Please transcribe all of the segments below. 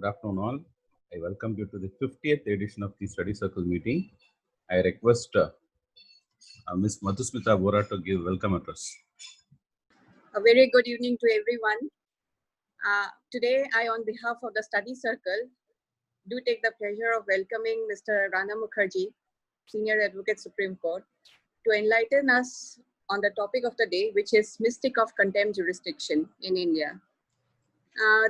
Good afternoon, all. I welcome you to the 50th edition of the Study Circle meeting. I request Ms. Madhusmita Bora to give welcome address. A very good evening to everyone. Today, I, on behalf of the Study Circle, do take the pleasure of welcoming Mr. Rana Mukherjee, Senior Advocate, Supreme Court, to enlighten us on the topic of the day, which is Mystic of Contempt Jurisdiction in India.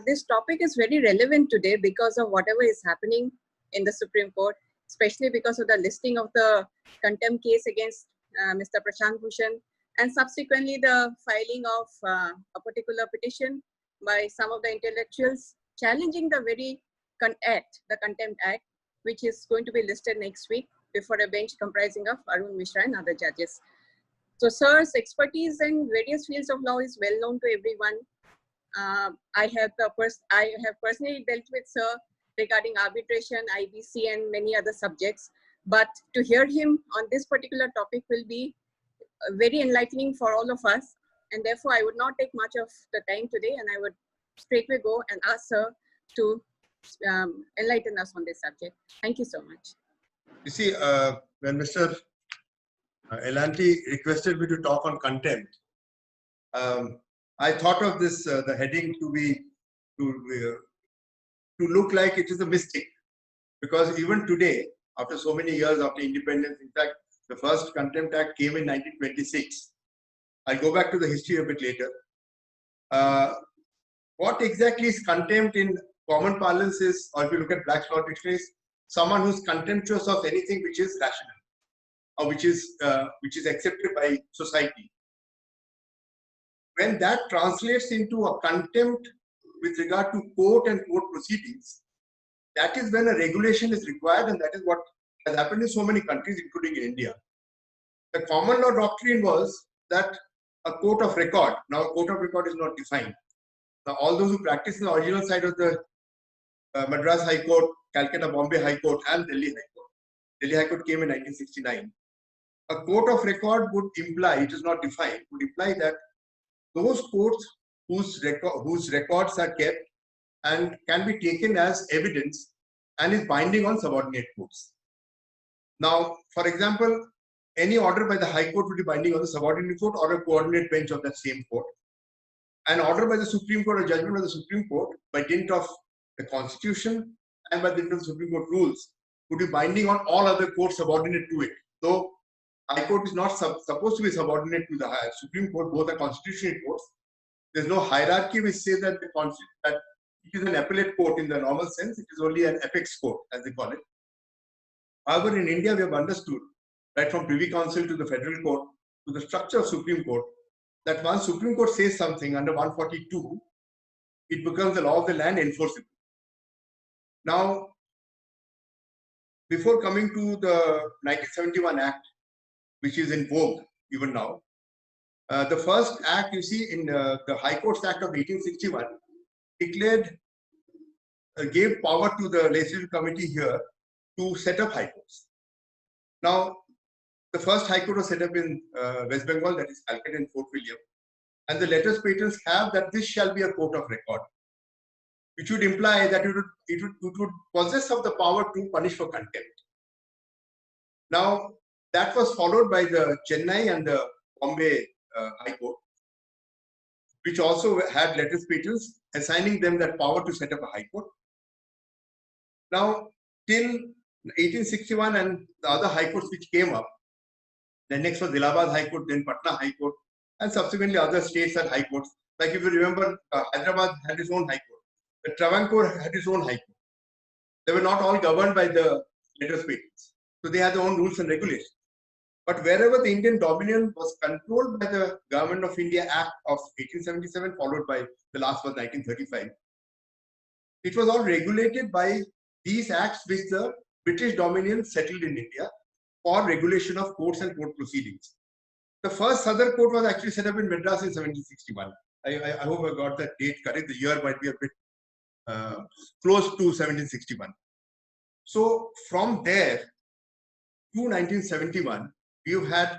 This topic is very relevant today because of whatever is happening in the Supreme Court, especially because of the listing of the contempt case against Mr. Prashant Bhushan, and subsequently the filing of a particular petition by some of the intellectuals challenging the very the Contempt Act, which is going to be listed next week before a bench comprising of Arun Mishra and other judges. So sir's expertise in various fields of law is well known to everyone. I have personally dealt with sir regarding arbitration, IBC, and many other subjects. But to hear him on this particular topic will be very enlightening for all of us. And therefore, I would not take much of the time today, and I would straightway go and ask sir to enlighten us on this subject. Thank you so much. You see, when Mr. Elanti requested me to talk on contempt, I thought of this, the heading to look like it is a mystic, because even today, after so many years after independence, in fact, the first Contempt Act came in 1926. I'll go back to the history a bit later. What exactly is contempt in common parlance is, or if you look at Black's Law Dictionary, someone who's contemptuous of anything which is rational or which is accepted by society. When that translates into a contempt with regard to court and court proceedings, that is when a regulation is required, and that is what has happened in so many countries, including in India. The common law doctrine was that a court of record, now a court of record is not defined. Now all those who practice in the original side of the Madras High Court, Calcutta Bombay High Court, and Delhi High Court. Delhi High Court came in 1969. A court of record would imply, it is not defined, would imply that those courts whose records are kept and can be taken as evidence and is binding on subordinate courts. Now, for example, any order by the High Court will be binding on the subordinate court or a coordinate bench of that same court. An order by the Supreme Court or judgment of the Supreme Court by dint of the Constitution and by dint of the Supreme Court rules would be binding on all other courts subordinate to it. Though High Court is not supposed to be subordinate to the Supreme Court, both are constitutional courts. There is no hierarchy which says that it is an appellate court in the normal sense. It is only an apex court, as they call it. However, in India, we have understood, right from Privy Council to the Federal Court to the structure of Supreme Court, that once Supreme Court says something under 142, it becomes the law of the land enforceable. Now, before coming to the 1971 Act, which is in vogue even now, the first act you see in the High Courts Act of 1861 declared, gave power to the Legislative Committee here to set up High Courts. Now, the first High Court was set up in West Bengal, that is Calcutta and Fort William, and the letters patents have that this shall be a court of record, which would imply that it would possess of the power to punish for contempt. Now, that was followed by the Chennai and the Bombay High Court, which also had letters patents assigning them that power to set up a High Court. Now, till 1861 and the other High Courts which came up, the next was Allahabad High Court, then Patna High Court, and subsequently other states had High Courts. Like if you remember, Hyderabad had its own High Court. The Travancore had its own High Court. They were not all governed by the letters patents. So they had their own rules and regulations. But wherever the Indian dominion was controlled by the Government of India Act of 1877, followed by the last was 1935, it was all regulated by these acts which the British Dominion settled in India for regulation of courts and court proceedings. The first Southern Court was actually set up in Madras in 1761. I hope I got that date correct. The year might be a bit close to 1761. So from there to 1971, we've had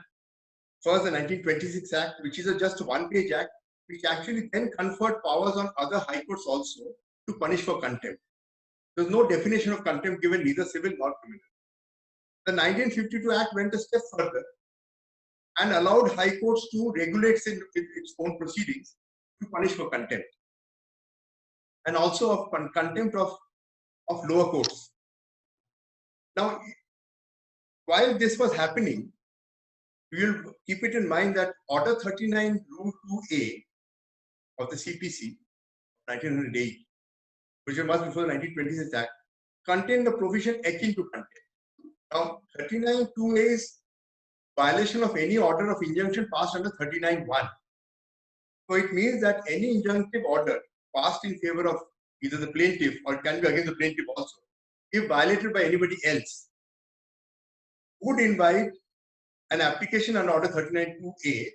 first the 1926 Act, which is just a one-page act, which actually then conferred powers on other high courts also to punish for contempt. There's no definition of contempt given, neither civil nor criminal. The 1952 Act went a step further and allowed high courts to regulate its own proceedings to punish for contempt, and also of contempt of lower courts. Now, while this was happening, we will keep it in mind that Order 39 Rule 2A of the CPC 1908, which was before the 1926 Act, contained the provision akin to contempt. Now, 39(2)A is violation of any order of injunction passed under 39(1). So it means that any injunctive order passed in favor of either the plaintiff or it can be against the plaintiff also, if violated by anybody else, would invite an application under Order 39(2)A,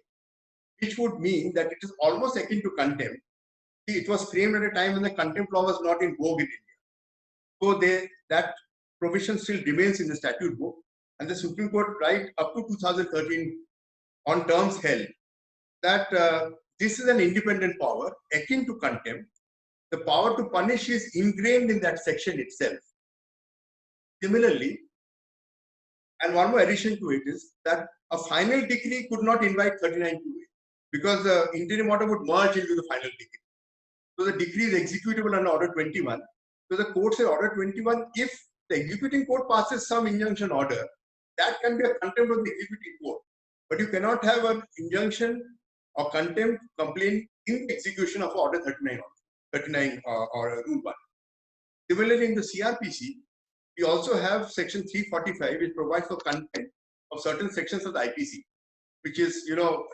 which would mean that it is almost akin to contempt. It was framed at a time when the contempt law was not in vogue in India. So that provision still remains in the statute book, and the Supreme Court, right up to 2013, on terms held that this is an independent power akin to contempt. The power to punish is ingrained in that section itself. Similarly, and one more addition to it is that a final decree could not invite 39(2)A because the interim order would merge into the final decree. So the decree is executable under Order 21. So the court said Order 21, if the executing court passes some injunction order, that can be a contempt of the executing court. But you cannot have an injunction or contempt complaint in execution of Order 39 or Rule 1. Similarly, in the CRPC, we also have Section 345, which provides for contempt of certain sections of the IPC, which is,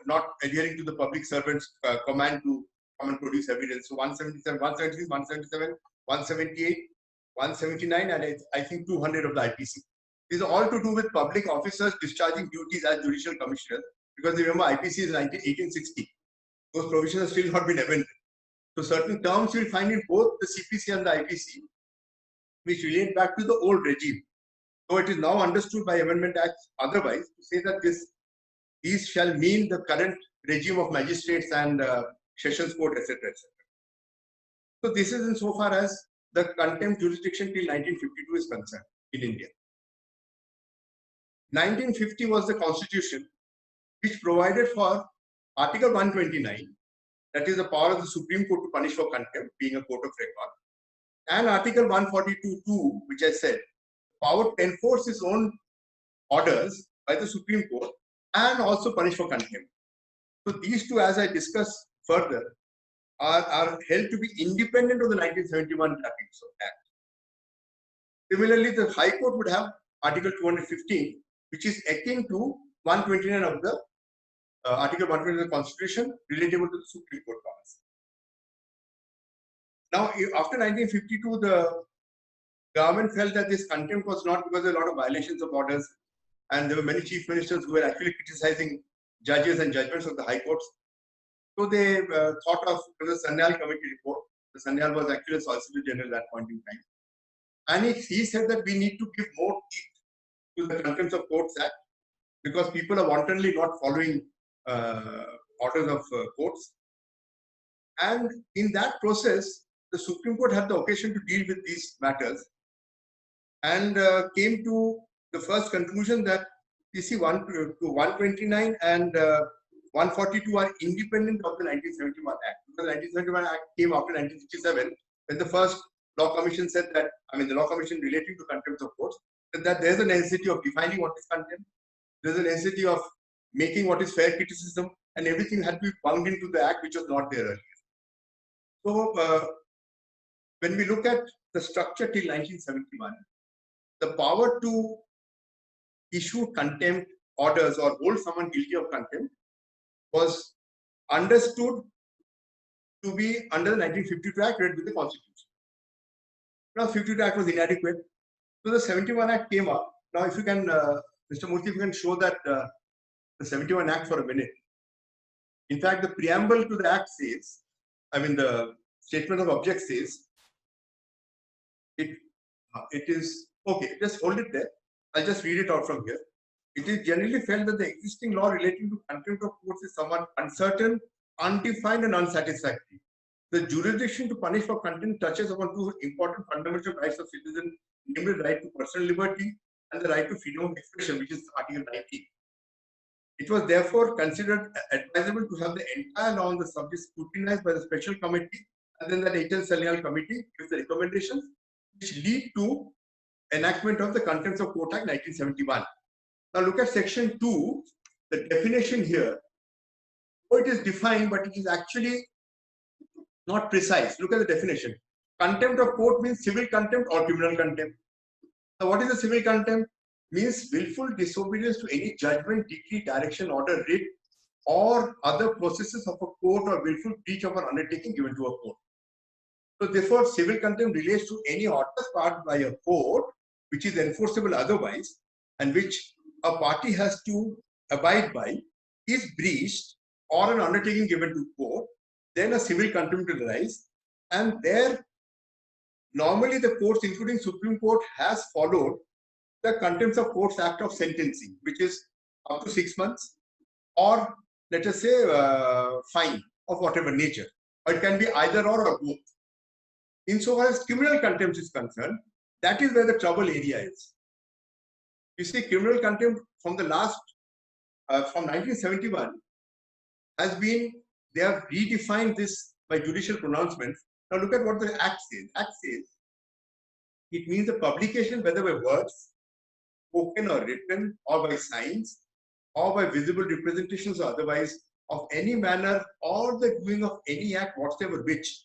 not adhering to the public servant's command to come and produce evidence. So 177, 176, 177, 178, 179, and I think 200 of the IPC. These are all to do with public officers discharging duties as judicial commissioners, because remember IPC is 1860. Those provisions have still not been amended. So certain terms you will find in both the CPC and the IPC, which relate back to the old regime. So it is now understood by Amendment Acts otherwise to say that these shall mean the current regime of magistrates and sessions court, etc., etc. So this is insofar as the contempt jurisdiction till 1952 is concerned in India. 1950 was the constitution which provided for Article 129, that is the power of the Supreme Court to punish for contempt, being a court of record, and Article 142(2), which I said, power to enforce its own orders by the Supreme Court and also punish for contempt. So these two, as I discuss further, are held to be independent of the 1971 Act. Similarly, the High Court would have Article 215, which is akin to 129 of the Article 129 of the Constitution, relatable to the Supreme Court powers. Now, after 1952, the government felt that this contempt was not because there were a lot of violations of orders, and there were many chief ministers who were actually criticizing judges and judgments of the high courts. So they thought of the Sanyal Committee report. The Sanyal was actually a Solicitor General at that point in time. And he said that we need to give more teeth to the Contempt of Courts Act because people are wantonly not following orders of courts. And in that process, the Supreme Court had the occasion to deal with these matters and came to the first conclusion that PC 129 and 142 are independent of the 1971 Act. The 1971 Act came after 1967 when the first Law Commission said that, the Law Commission relating to contempt of courts, said that there's a necessity of defining what is contempt, there's a necessity of making what is fair criticism, and everything had to be bound into the Act, which was not there earlier. So, when we look at the structure till 1971, the power to issue contempt orders or hold someone guilty of contempt was understood to be under the 1952 Act read with the Constitution. Now, 52 Act was inadequate. So the 71 Act came up. Now, if you can, Mr. Murthy, if you can show that the 71 Act for a minute. In fact, the preamble to the Act says, the statement of objects says, it is, okay, just hold it there. I'll just read it out from here. It is generally felt that the existing law relating to contempt of courts is somewhat uncertain, undefined, and unsatisfactory. The jurisdiction to punish for contempt touches upon two important fundamental rights of citizens, namely the right to personal liberty and the right to freedom of expression, which is Article 19. It was therefore considered advisable to have the entire law on the subject scrutinized by the special committee, and then the Natal Salarial Committee gives the recommendations which lead to enactment of the Contempts of Court Act 1971. Now look at section 2, the definition here. Oh, it is defined, but it is actually not precise. Look at the definition. Contempt of court means civil contempt or criminal contempt. Now, what is a civil contempt? Means willful disobedience to any judgment, decree, direction, order, writ, or other processes of a court, or willful breach of an undertaking given to a court. So therefore, civil contempt relates to any orders passed by a court, which is enforceable otherwise, and which a party has to abide by, is breached, or an undertaking given to court, then a civil contempt will arise. And there, normally the courts, including Supreme Court, has followed the Contempts of Courts Act of sentencing, which is up to 6 months, or let us say fine of whatever nature. Or it can be either or both. Insofar as criminal contempt is concerned, that is where the trouble area is. You see, criminal contempt from the last, from 1971, has been, they have redefined this by judicial pronouncements. Now look at what the Act says. Act says, it means the publication, whether by words, spoken or written, or by signs, or by visible representations or otherwise, of any manner or the doing of any act whatsoever which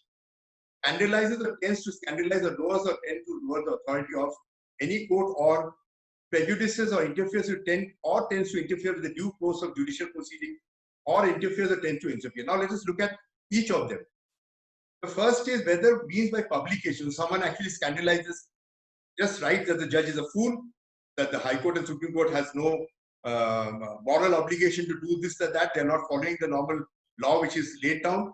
scandalizes or tends to scandalize or lowers or tends to lower the authority of any court, or prejudices or interferes with tends to interfere with the due course of judicial proceeding, or interferes or tends to interfere. Now let us look at each of them. The first is whether means by publication. Someone actually scandalizes, just writes that the judge is a fool, that the High Court and Supreme Court has no moral obligation to do this or that. They are not following the normal law which is laid down.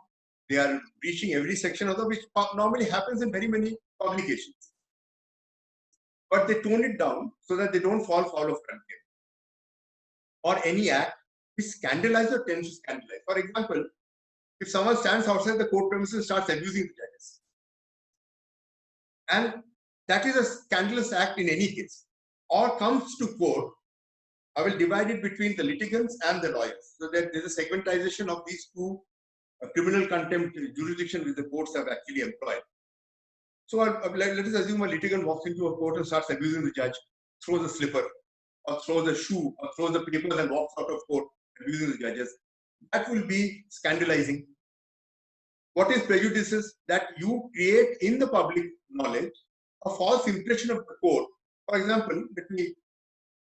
They are breaching every section of the, which normally happens in very many publications. But they tone it down so that they don't fall foul of contempt. Or any act which scandalizes or tends to scandalize. For example, if someone stands outside the court premises and starts abusing the judges, and that is a scandalous act in any case, or comes to court, I will divide it between the litigants and the lawyers. So that there is a segmentization of these two criminal contempt jurisdiction which the courts have actually employed. So let us assume a litigant walks into a court and starts abusing the judge, throws a slipper, or throws a shoe, or throws the papers and walks out of court, abusing the judges. That will be scandalizing. What is prejudices? That you create in the public knowledge a false impression of the court. For example, let me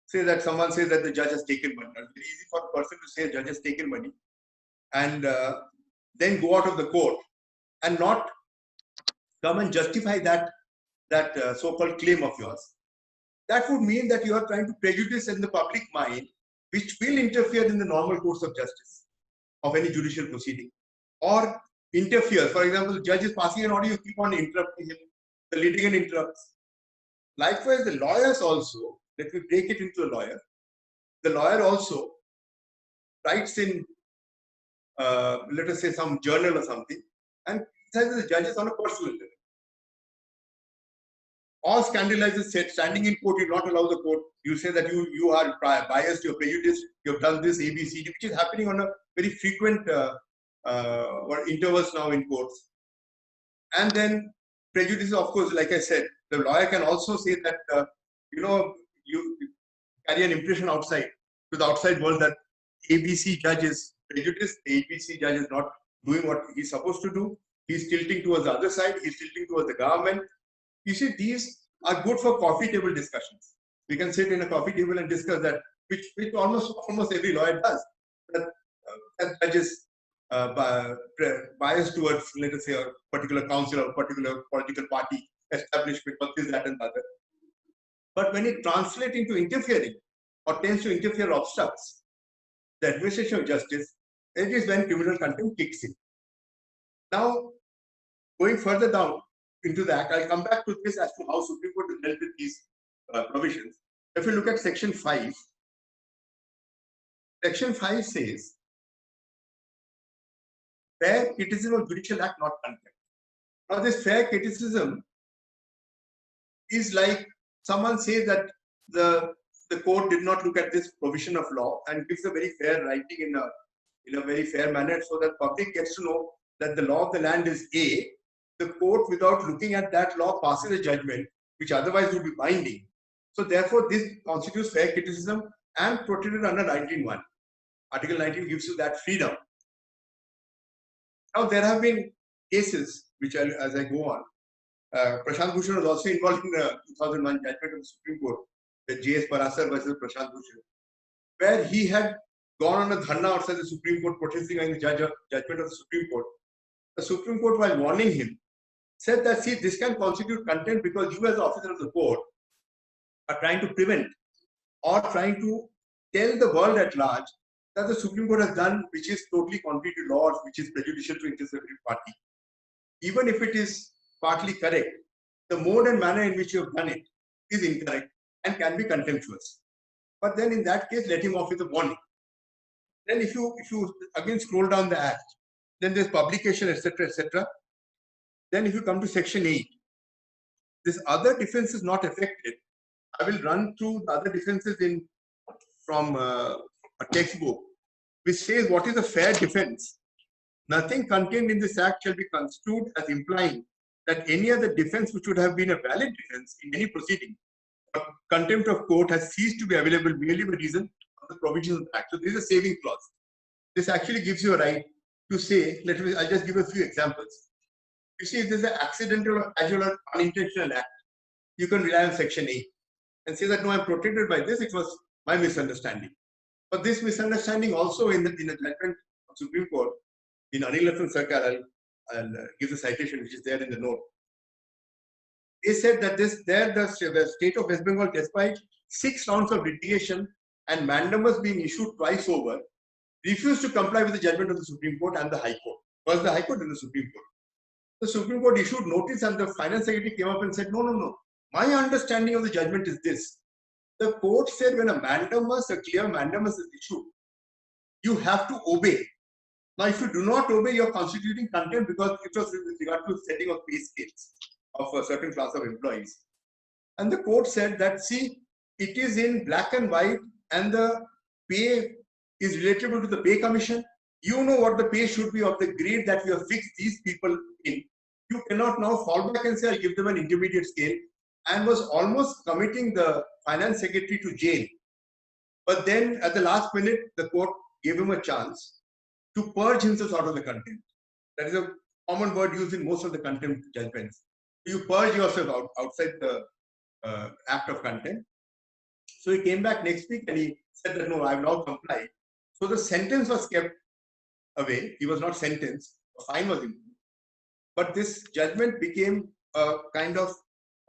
say that someone says that the judge has taken money. It's very easy for a person to say a judge has taken money and then go out of the court and not come and justify that so-called claim of yours. That would mean that you are trying to prejudice in the public mind, which will interfere in the normal course of justice of any judicial proceeding, or interfere. For example, the judge is passing an order, you keep on interrupting him. The litigant interrupts. Likewise, the lawyers also, let me break it into a lawyer. The lawyer also writes in, let us say, some journal or something, and criticizes the judges on a personal level. Or scandalizes, said, standing in court, you not allow the court. You say that you are biased, you're prejudiced, you've done this, A, B, C, D, which is happening on a very frequent intervals now in courts. And then prejudice, of course, like I said, the lawyer can also say that, you carry an impression outside, to the outside world, that ABC judge is prejudiced, the ABC judge is not doing what he's supposed to do. He's tilting towards the other side, he's tilting towards the government. You see, these are good for coffee table discussions. We can sit in a coffee table and discuss that, which almost every lawyer does. That judge is biased towards, let us say, a particular council or a particular political party establishment, but this, that, and the other. But when it translates into interfering or tends to interfere or obstructs the administration of justice, it is when criminal contempt kicks in. Now, going further down into the Act, I'll come back to this as to how Supreme Court has dealt with these provisions. If you look at Section 5, Section 5 says fair criticism of judicial act, not contempt. Now, this fair criticism is like someone says that the court did not look at this provision of law and gives a very fair writing in a very fair manner, so that public gets to know that the law of the land is A. The court, without looking at that law, passes a judgment which otherwise would be binding. So therefore, this constitutes fair criticism and protected under 19(1). Article 19 gives you that freedom. Now, there have been cases which, as I go on, Prashant Bhushan was also involved in the 2001 judgment of the Supreme Court, the J.S. Parasar versus Prashant Bhushan, where he had gone on a dharna outside the Supreme Court protesting against the judgment of the Supreme Court. The Supreme Court, while warning him, said that, see, this can constitute contempt because you as the officer of the court are trying to prevent or trying to tell the world at large that the Supreme Court has done which is totally contrary to law, which is prejudicial to interest of every party. Even if it is partly correct, the mode and manner in which you have done it is incorrect and can be contemptuous. But then in that case, let him off with a warning. Then if you again scroll down the act, then there's publication, etc., etc. Then if you come to section 8, this other defense is not affected. I will run through the other defenses from a textbook, which says what is a fair defense. Nothing contained in this act shall be construed as implying that any other defense which would have been a valid defense in any proceeding or contempt of court has ceased to be available merely by reason of the provisions of the act. So there is a saving clause. This actually gives you a right to say, I'll just give a few examples. You see, if there's an accidental or casual or unintentional act, you can rely on section 8 and say that, no, I'm protected by this, it was my misunderstanding. But this misunderstanding also in the judgment of Supreme Court, in Anil Rattan Sarkar, I'll give the citation which is there in the note. They said that the state of West Bengal, despite 6 rounds of litigation and mandamus being issued twice over, refused to comply with the judgment of the Supreme Court and the High Court. First the High Court, then the Supreme Court. The Supreme Court issued notice and the Finance Secretary came up and said, no. My understanding of the judgment is this. The court said when a clear mandamus is issued, you have to obey. Now, if you do not obey, you are constituting contempt because it was with regard to setting of pay scales of a certain class of employees. And the court said that, see, it is in black and white and the pay is relatable to the pay commission. You know what the pay should be of the grade that we have fixed these people in. You cannot now fall back and say, I'll give them an intermediate scale, and was almost committing the Finance Secretary to jail. But then at the last minute, the court gave him a chance to purge himself out of the contempt. That is a common word used in most of the contempt judgments. You purge yourself outside the act of contempt. So he came back next week and he said that, no, I have now complied. So the sentence was kept away. He was not sentenced. A fine was imposed. But this judgment became a kind of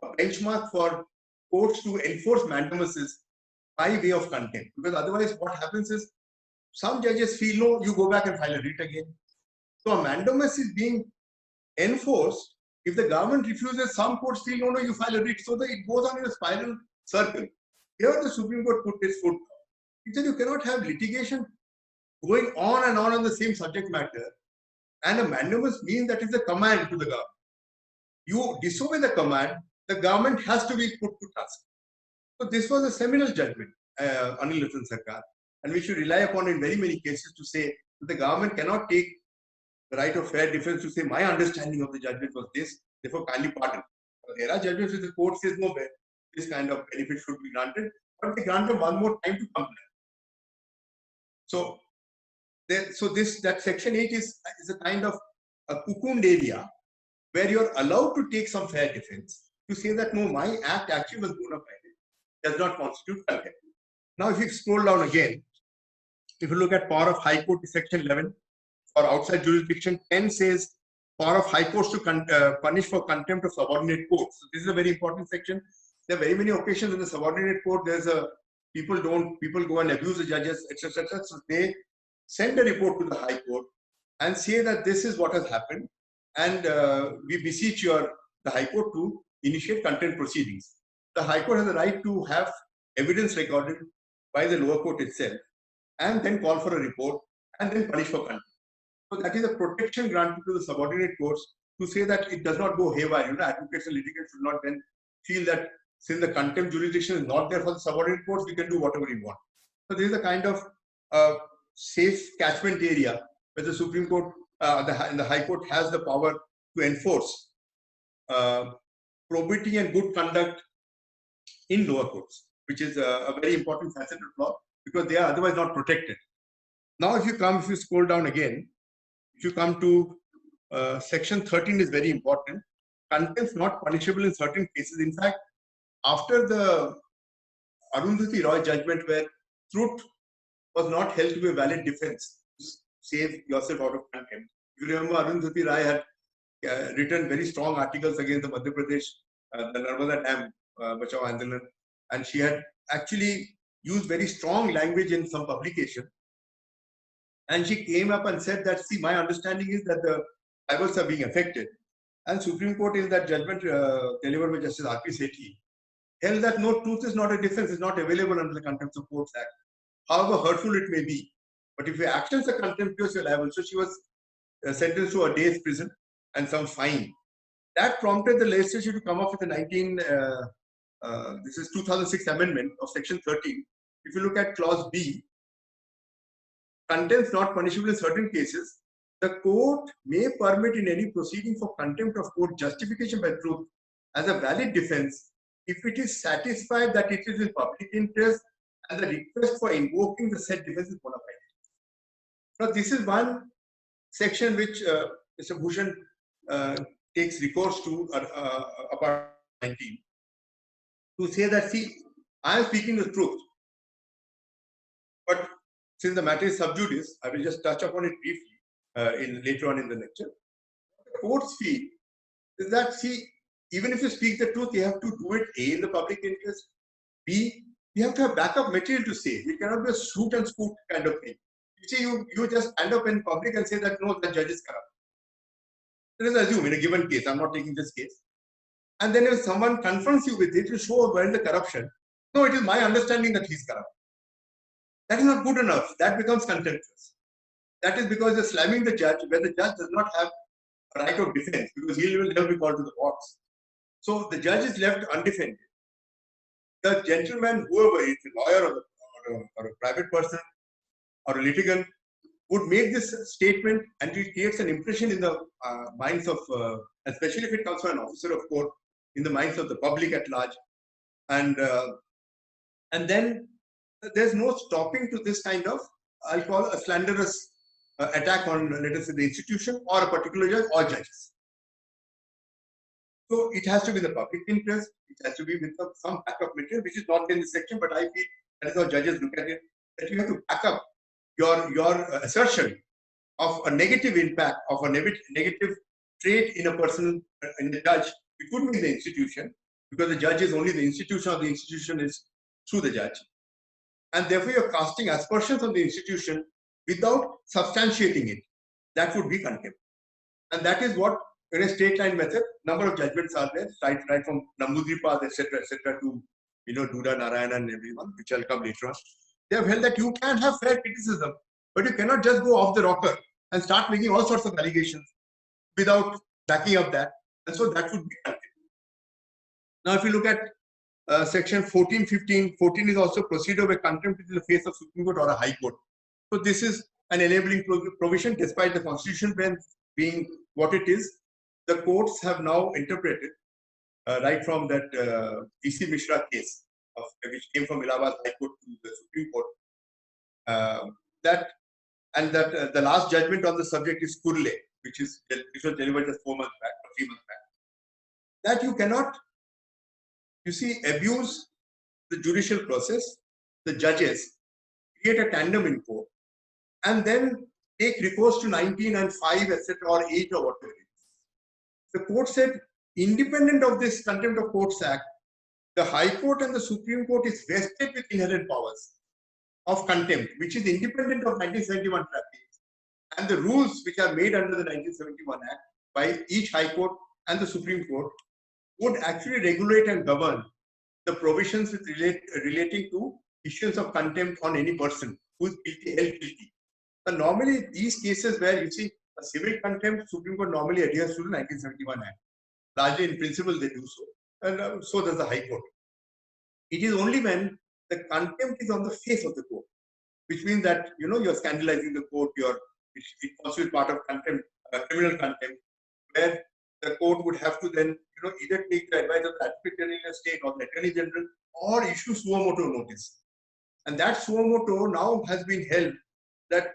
a benchmark for courts to enforce mandamuses by way of contempt. Because otherwise what happens is, some judges feel, no, you go back and file a writ again. So a mandamus is being enforced. If the government refuses, some courts feel, no, you file a writ. So that it goes on in a spiral circle. Here the Supreme Court put its foot down. It said you cannot have litigation going on and on the same subject matter. And a mandamus means that is a command to the government. You disobey the command, the government has to be put to task. So this was a seminal judgment, Anil Rattan Sarkar, and we should rely upon in very many cases to say that the government cannot take the right of fair defense to say my understanding of the judgment was this, therefore kindly pardon. There are judgments which the court says no, this kind of benefit should be granted, but they grant them one more time to comply. So that section 8 is a kind of a cocooned area where you're allowed to take some fair defense to say that no, my act actually was bona fide, does not constitute contempt. Now, if you scroll down again, if you look at power of High Court, section 11, for outside jurisdiction, 10 says power of High Courts to punish for contempt of subordinate courts. So this is a very important section. There are very many occasions in the subordinate court, there's a people go and abuse the judges, etc., etc. So they send a report to the High Court and say that this is what has happened, and we beseech the High Court to initiate contempt proceedings. The High Court has the right to have evidence recorded by the lower court itself, and then call for a report and then punish for contempt. So that is a protection granted to the subordinate courts to say that it does not go haywire. Advocates and litigants should not then feel that since the contempt jurisdiction is not there for the subordinate courts, we can do whatever we want. So this is a kind of safe catchment area where the Supreme Court and the High Court has the power to enforce probity and good conduct in lower courts, which is a very important facet of law because they are otherwise not protected. Now, if you scroll down again, if you come to section 13 is very important. Contempt not punishable in certain cases. In fact, after the Arundhati Roy judgment where truth was not held to be a valid defense to save yourself out of contempt. If you remember, Arundhati Roy had written very strong articles against the Madhya Pradesh, the Narmada Dam Bachao Andolan, and she had actually used very strong language in some publication. And she came up and said that, see, my understanding is that the tribals are being affected. And Supreme Court in that judgment delivered by Justice R.P. Sethi held that no, truth is not a defense, is not available under the Contempt of Courts Act, however hurtful it may be. But if your actions are contemptuous, you're liable. So she was sentenced to a day's prison and some fine. That prompted the legislature to come up with the 2006 amendment of section 13. If you look at clause B, contempt not punishable in certain cases, the court may permit in any proceeding for contempt of court justification by truth as a valid defense if it is satisfied that it is in public interest and the request for invoking the said defense is bona fide. Now, this is one section which Mr. Bhushan takes recourse to about 19 to say that, see, I am speaking the truth, but since the matter is sub judice, I will just touch upon it briefly later on in the lecture. The courts feel is that, see, even if you speak the truth, you have to do it A, in the public interest, B, you have to have backup material to say. It cannot be a shoot and scoot kind of thing. You see, you just stand up in public and say that, no, the judge is corrupt. Let us assume in a given case, I'm not taking this case. And then if someone confronts you with it, you show well the corruption. No, it is my understanding that he's corrupt. That is not good enough. That becomes contemptuous. That is because you're slamming the judge where the judge does not have a right of defense because he will never be called to the box. So the judge is left undefended. The gentleman, whoever is a lawyer or a private person or a litigant, would make this statement and it creates an impression in the minds of, especially if it comes from an officer of court, in the minds of the public at large. And then there's no stopping to this kind of, I'll call a slanderous attack on, let us say, the institution or a particular judge or judges. So it has to be the public interest. It has to be with some backup material, which is not in this section, but I feel that is how judges look at it, that you have to back up your assertion of a negative impact, of a negative trait in a person, in the judge. It couldn't be the institution, because the judge is only the institution, or the institution is through the judge. And therefore, you're casting aspersions on the institution without substantiating it. That would be contempt. And that is what, in a straight line method, number of judgments are there, right from Nambudripad, etc., to, Duda, Narayana and everyone, which I'll come later on. They have held that you can have fair criticism, but you cannot just go off the rocker and start making all sorts of allegations without backing up that. And so that would be contempt. Now, if you look at section 1415, 14 is also procedure where contempt is in the face of Supreme Court or a High Court. So this is an enabling provision, despite the Constitution being what it is. The courts have now interpreted, right from that E.C. Mishra case, which came from Allahabad High Court to the Supreme Court, that the last judgment on the subject is Kurle, which was delivered just 4 months back or 3 months back. That you cannot, abuse the judicial process, the judges, create a tandem in court, and then take recourse to 19 and 5, etc., or 8 or whatever it is. The court said, independent of this Contempt of Courts Act, the High Court and the Supreme Court is vested with inherent powers of contempt, which is independent of 1971 practice. And the rules which are made under the 1971 Act by each High Court and the Supreme Court would actually regulate and govern the provisions relating to issuance of contempt on any person who is held guilty. Normally, these cases where you see a civic contempt, Supreme Court normally adheres to the 1971 Act. Largely in principle, they do so. And so does the High Court. It is only when the contempt is on the face of the court, which means that, you know, you're scandalizing the court, it constitutes part of contempt, criminal contempt, where the court would have to then, you know, either take the advice of the Advocate General of State or the Attorney General or issue suo motu notice. And that suo motu now has been held that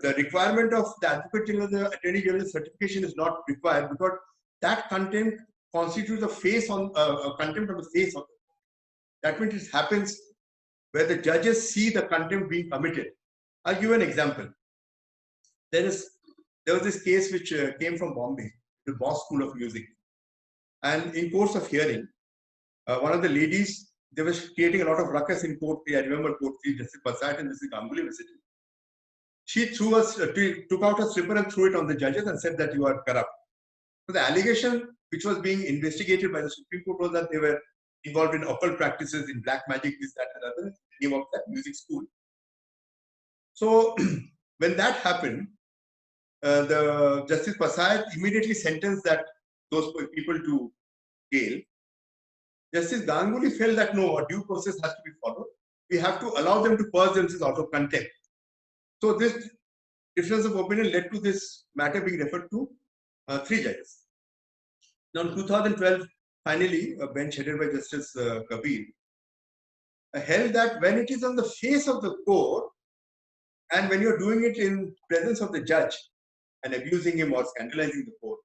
the requirement of the Advocate General, the Attorney General certification is not required because that contempt constitutes a face on a contempt on the face of the court. That means it happens where the judges see the contempt being committed. I'll give you an example. There was this case which came from Bombay, the Boss School of Music. And in course of hearing, one of the ladies, they were creating a lot of ruckus in court. I remember court 3, Justice Pasat and Justice Ganguly visited. She took out a slipper and threw it on the judges and said that you are corrupt. So the allegation which was being investigated by the Supreme Court was that they were involved in occult practices, in black magic, this, that, and other, in the name of that music school. So when that happened, the Justice Pasat immediately sentenced those people to jail. Justice Ganguly felt that no, a due process has to be followed. We have to allow them to purge themselves out of contempt. So this difference of opinion led to this matter being referred to 3 judges. Now in 2012, finally, a bench headed by Justice Kabir held that when it is on the face of the court and when you're doing it in presence of the judge and abusing him or scandalizing the court,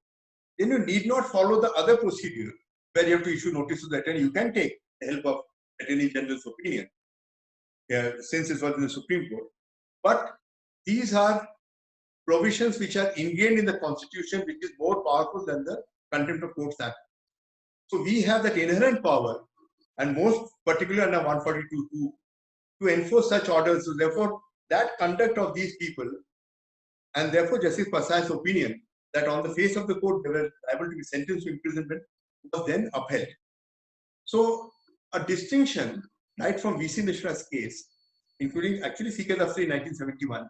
then you need not follow the other procedure where you have to issue notice to the attorney. You can take the help of Attorney General's opinion, since it was in the Supreme Court. But these are provisions which are ingrained in the Constitution, which is more powerful than the Contempt of Courts Act. So we have that inherent power, and most particularly under 142(2), to enforce such orders. So therefore, that conduct of these people, and therefore Justice Pasat's opinion that on the face of the court they were able to be sentenced to imprisonment was then upheld. So a distinction right from V.C. Mishra's case, including actually C.K. Dafsari in 1971.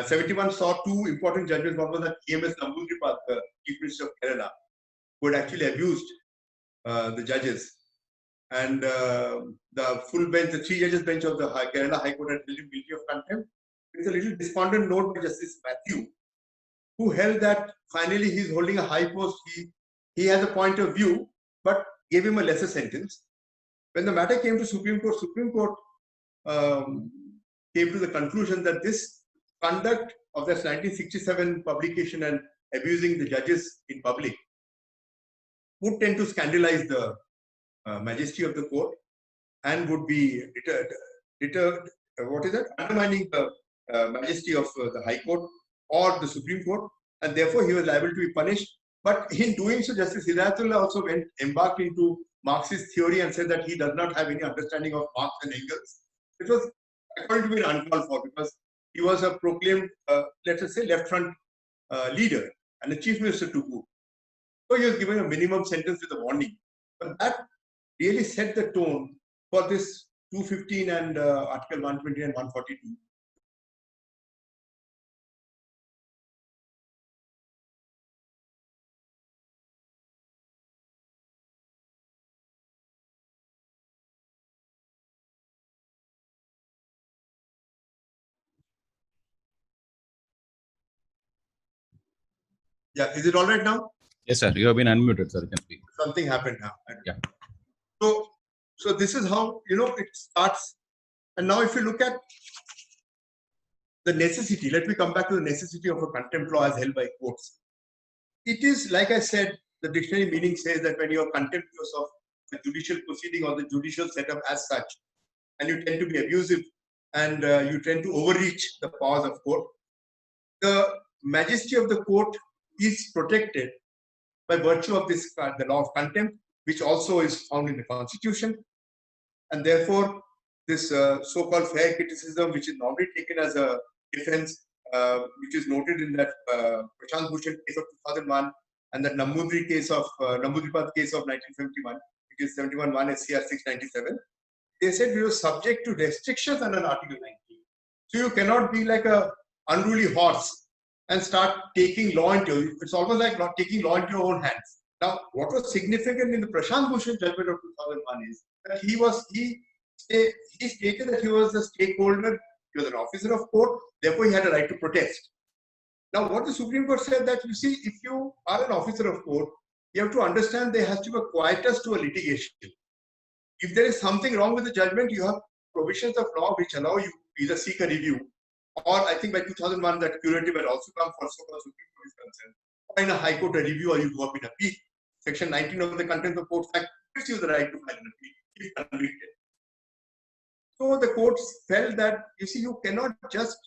71 saw 2 important judges. One was E.M.S. Namboodiripad, the Chief Minister of Kerala, who had actually abused the judges. And the full bench, the 3 judges bench of the Kerala High Court had held him guilty of contempt. There is a little despondent note by Justice Matthew, who held that finally he's holding a high post. He has a point of view, but gave him a lesser sentence. When the matter came to Supreme Court came to the conclusion that this conduct of this 1967 publication and abusing the judges in public would tend to scandalize the majesty of the court and would be undermining the majesty of the High Court or the Supreme Court, and therefore he was liable to be punished. But in doing so, Justice Hidayatullah also embarked into Marxist theory and said that he does not have any understanding of Marx and Engels. It was according to me uncalled for, because he was a proclaimed, let us say, left front leader and a chief minister to boot. So he was given a minimum sentence with a warning. But that really set the tone for this 215 and Article 120 and 142. Yeah, is it all right now? Yes, sir. You have been unmuted, sir. You can speak. Something happened now. Yeah. So this is how, it starts. And now if you look at the necessity, let me come back to the necessity of a contempt law as held by courts. It is, like I said, the dictionary meaning says that when you are contemptuous of the judicial proceeding or the judicial setup as such, and you tend to be abusive and you tend to overreach the powers of court, the majesty of the court is protected by virtue of this, the law of contempt, which also is found in the Constitution. And therefore, this so-called fair criticism, which is normally taken as a defense, which is noted in that Prashant Bhushan case of 2001 and that Namboodiripad case of 1971, which is 71-1 SCR 697. They said we were subject to restrictions under Article 19. So you cannot be like a unruly horse and start taking law into, it's almost like not taking law into your own hands. Now, what was significant in the Prashant Bhushan judgment of 2001 is that he stated that he was a stakeholder, he was an officer of court, therefore he had a right to protest. Now, what the Supreme Court said that, you see, if you are an officer of court, you have to understand there has to be a quietus to a litigation. If there is something wrong with the judgment, you have provisions of law which allow you to either seek a review, or I think by 2001 that curative had also come for so far as Supreme Court is concerned, or in a High Court a review, or you go up in appeal. Section 19 of the Contempt of Court Act gives you the right to file an appeal if convicted. So the courts felt that, you see, you cannot just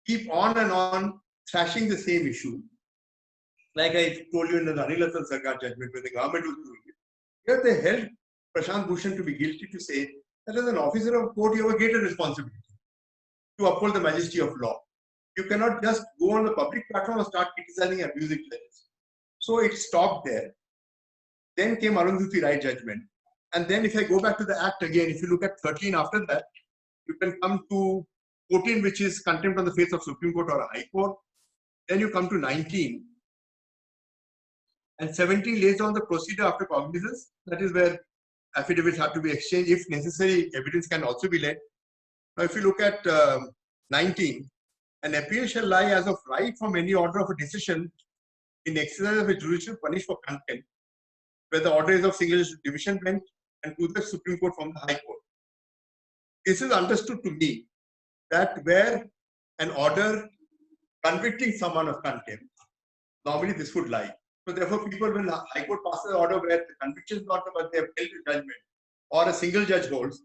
keep on and on thrashing the same issue. Like I told you in the Anil Hasan Sarkar judgment where the government was doing it. Here they held Prashant Bhushan to be guilty to say that as an officer of court, you have a greater responsibility to uphold the majesty of law. You cannot just go on the public platform and start criticizing and abusing judges. So it stopped there. Then came Arundhati Rai judgment. And then if I go back to the Act again, if you look at 13 after that, you can come to 14, which is contempt on the face of Supreme Court or a High Court. Then you come to 19. And 17 lays down the procedure after cognizance. That is where affidavits have to be exchanged. If necessary, evidence can also be led. Now, if you look at 19, an appeal shall lie as of right from any order of a decision in exercise of a judicial punished for contempt, where the order is of single division bench and to the Supreme Court from the High Court. This is understood to be that where an order convicting someone of contempt, normally this would lie. So therefore, people, when the High Court passes an order where the conviction is not but they have held the judgment, or a single judge holds,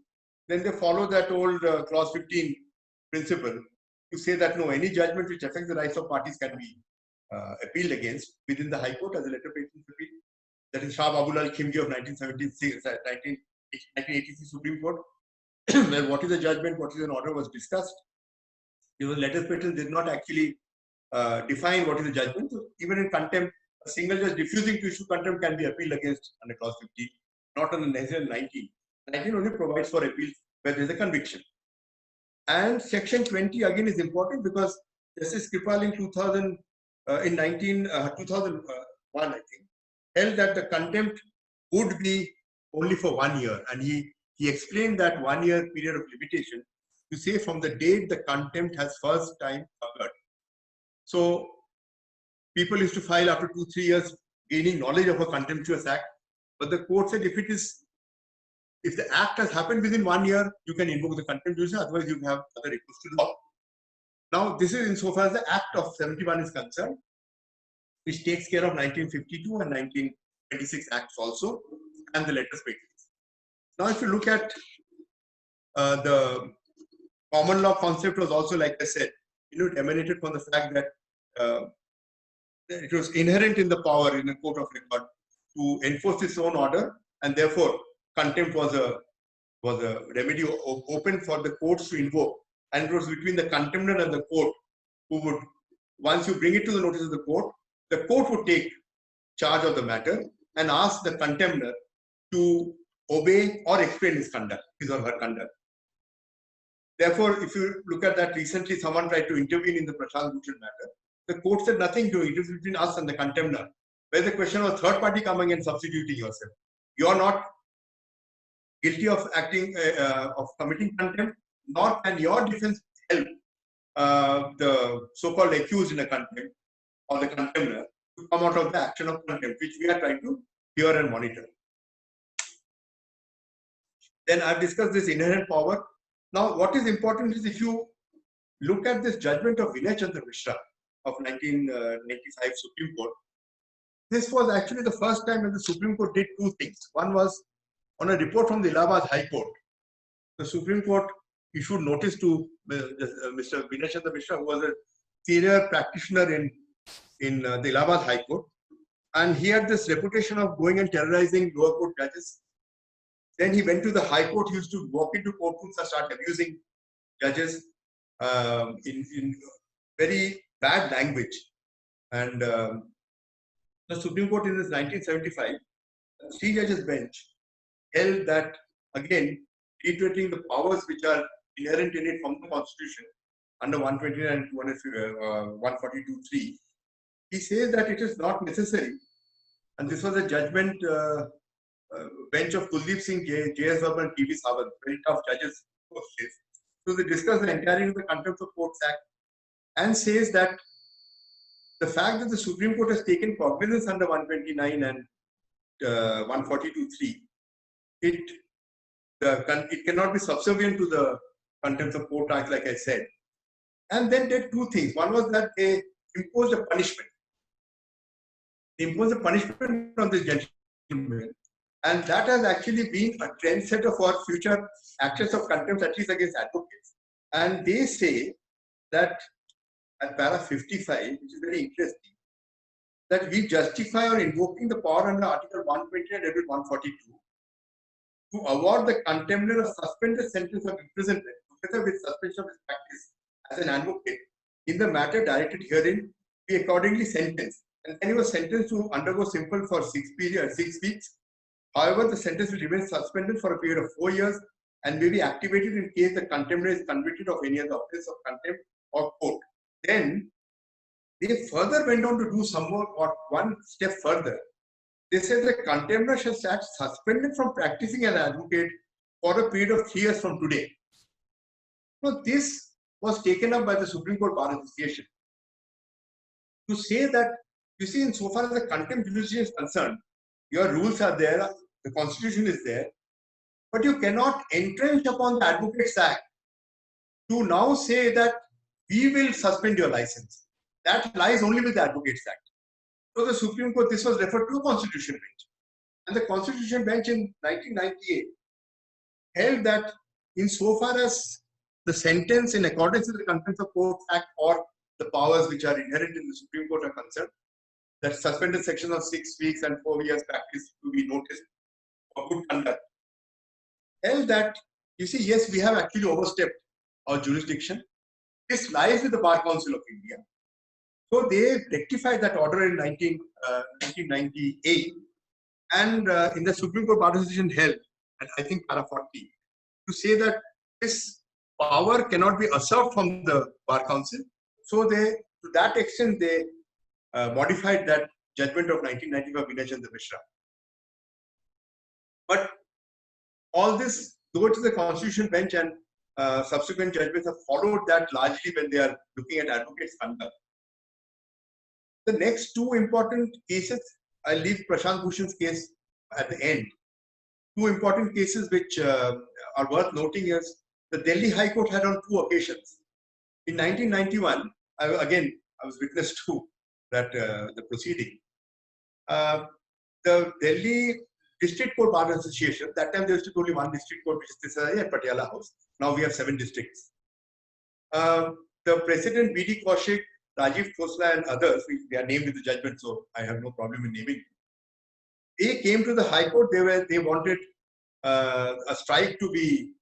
then they follow that old clause 15 principle to say that no, any judgment which affects the rights of parties can be appealed against within the High Court as a letter patent appeal. That is Shah Babulal Khimji of 1986 Supreme Court, where what is a judgment, what is an order was discussed. Even letters patent did not actually define what is a judgment. So even in contempt, a single judge refusing to issue contempt can be appealed against under clause 15, not under 19. 19 only provides for appeals where there is a conviction. And section 20 again is important because Justice Kripal in 2001, I think, held that the contempt would be only for 1 year. And he explained that 1 year period of limitation to say from the date the contempt has first time occurred. So people used to file after 2-3 years gaining knowledge of a contemptuous act. But the court said if the act has happened within 1 year, you can invoke the contempt judicial, otherwise you have other recourse to law. Now, this is insofar as the Act of 71 is concerned, which takes care of 1952 and 1926 acts also, and the letters patents. Now, if you look at the common law concept was also, like I said, it emanated from the fact that it was inherent in the power in a court of record to enforce its own order, and therefore contempt was a remedy open for the courts to invoke, and it was between the contemptor and the court who would, once you bring it to the notice of the court would take charge of the matter and ask the contemptor to obey or explain his or her conduct. Therefore, if you look at that, recently someone tried to intervene in the Prashant Bhushan matter. The court said nothing to it. It was between us and the contemptor, where the question was third party coming and substituting yourself. You are not guilty of of committing contempt, nor can your defense help the so-called accused in a contempt or the contemptor to come out of the action of contempt, which we are trying to hear and monitor. Then I've discussed this inherent power. Now, what is important is if you look at this judgment of Vinay Chandra Mishra of 1995 Supreme Court, this was actually the first time when the Supreme Court did two things. One was on a report from the Allahabad High Court. The Supreme Court issued notice to Mr. Vinay Chandra Mishra, who was a senior practitioner in the Allahabad High Court. And he had this reputation of going and terrorizing lower court judges. Then he went to the High Court. He used to walk into courtrooms and start abusing judges in very bad language. And the Supreme Court in this 1975, the 3 judges bench held that, again, reiterating the powers which are inherent in it from the Constitution, under 129 and 142(3), he says that it is not necessary, and this was a judgment bench of Kuldeep Singh, J.S. Verma and T.V. Sawant, very tough judges. So they discuss the entirety of the Contempt of Courts Act and says that the fact that the Supreme Court has taken cognizance under 129 and 142(3), it cannot be subservient to the Contempt of Court Act, like I said. And then did two things. One was that they imposed a punishment. They imposed a punishment on this gentleman. And that has actually been a trendsetter for future actions of contempt, at least against advocates. And they say that at para 55, which is very interesting, that we justify or invoking the power under Article 120 and Article 142 to award the contemptor a suspended sentence of imprisonment together with suspension of his practice as an advocate in the matter directed herein, be accordingly sentenced. And then he was sentenced to undergo simple for 6 weeks. However, the sentence will remain suspended for a period of 4 years and may be activated in case the contemptor is convicted of any other offense of contempt or court. Then they further went on to do some more, or one step further. They said the contemptor shall start suspended from practicing as an advocate for a period of 3 years from today. So this was taken up by the Supreme Court Bar Association to say that, you see, insofar as the contempt jurisdiction is concerned, your rules are there, the constitution is there, but you cannot entrench upon the Advocates Act to now say that we will suspend your license. That lies only with the Advocates Act. So the Supreme Court, this was referred to a constitution bench. And the constitution bench in 1998 held that insofar as the sentence in accordance with the Contempt of Court Act or the powers which are inherent in the Supreme Court are concerned, that suspended section of 6 weeks and 4 years practice to be noticed for good conduct, held that, you see, yes, we have actually overstepped our jurisdiction. This lies with the Bar Council of India. So they rectified that order in 1998, and in the Supreme Court Bar Association held, and I think para 40, to say that this power cannot be usurped from the Bar Council. So they, to that extent, they modified that judgment of 1995 Vinay Chandra Mishra. But all this, though it is the constitutional bench and subsequent judgments have followed that largely when they are looking at advocates' conduct. The next two important cases, I'll leave Prashant Bhushan's case at the end. Two important cases which are worth noting is the Delhi High Court had on 2 occasions. In 1991, I was witness to that the proceeding. The Delhi District Court Bar Association, that time there used to be only one district court, which is at Patiala House. Now we have 7 districts. The President B.D. Kaushik, Rajiv Khosla and others, they are named in the judgment, so I have no problem in naming. They came to the High Court. They wanted a strike to be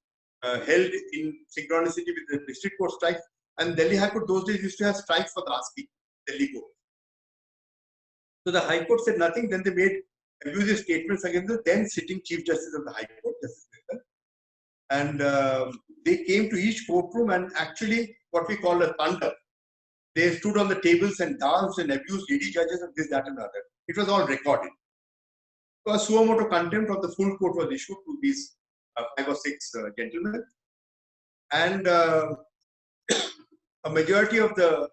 held in synchronicity with the district court strike, and Delhi High Court those days used to have strikes for the asking Delhi Court. So the High Court said nothing. Then they made abusive statements against the then sitting Chief Justice of the High Court, Justice Mehta. And they came to each courtroom and actually what we call a thunder. They stood on the tables and danced and abused lady judges and this, that and other. It was all recorded. So a suo motu contempt of the full court was issued to these 5 or 6 gentlemen. And a majority of the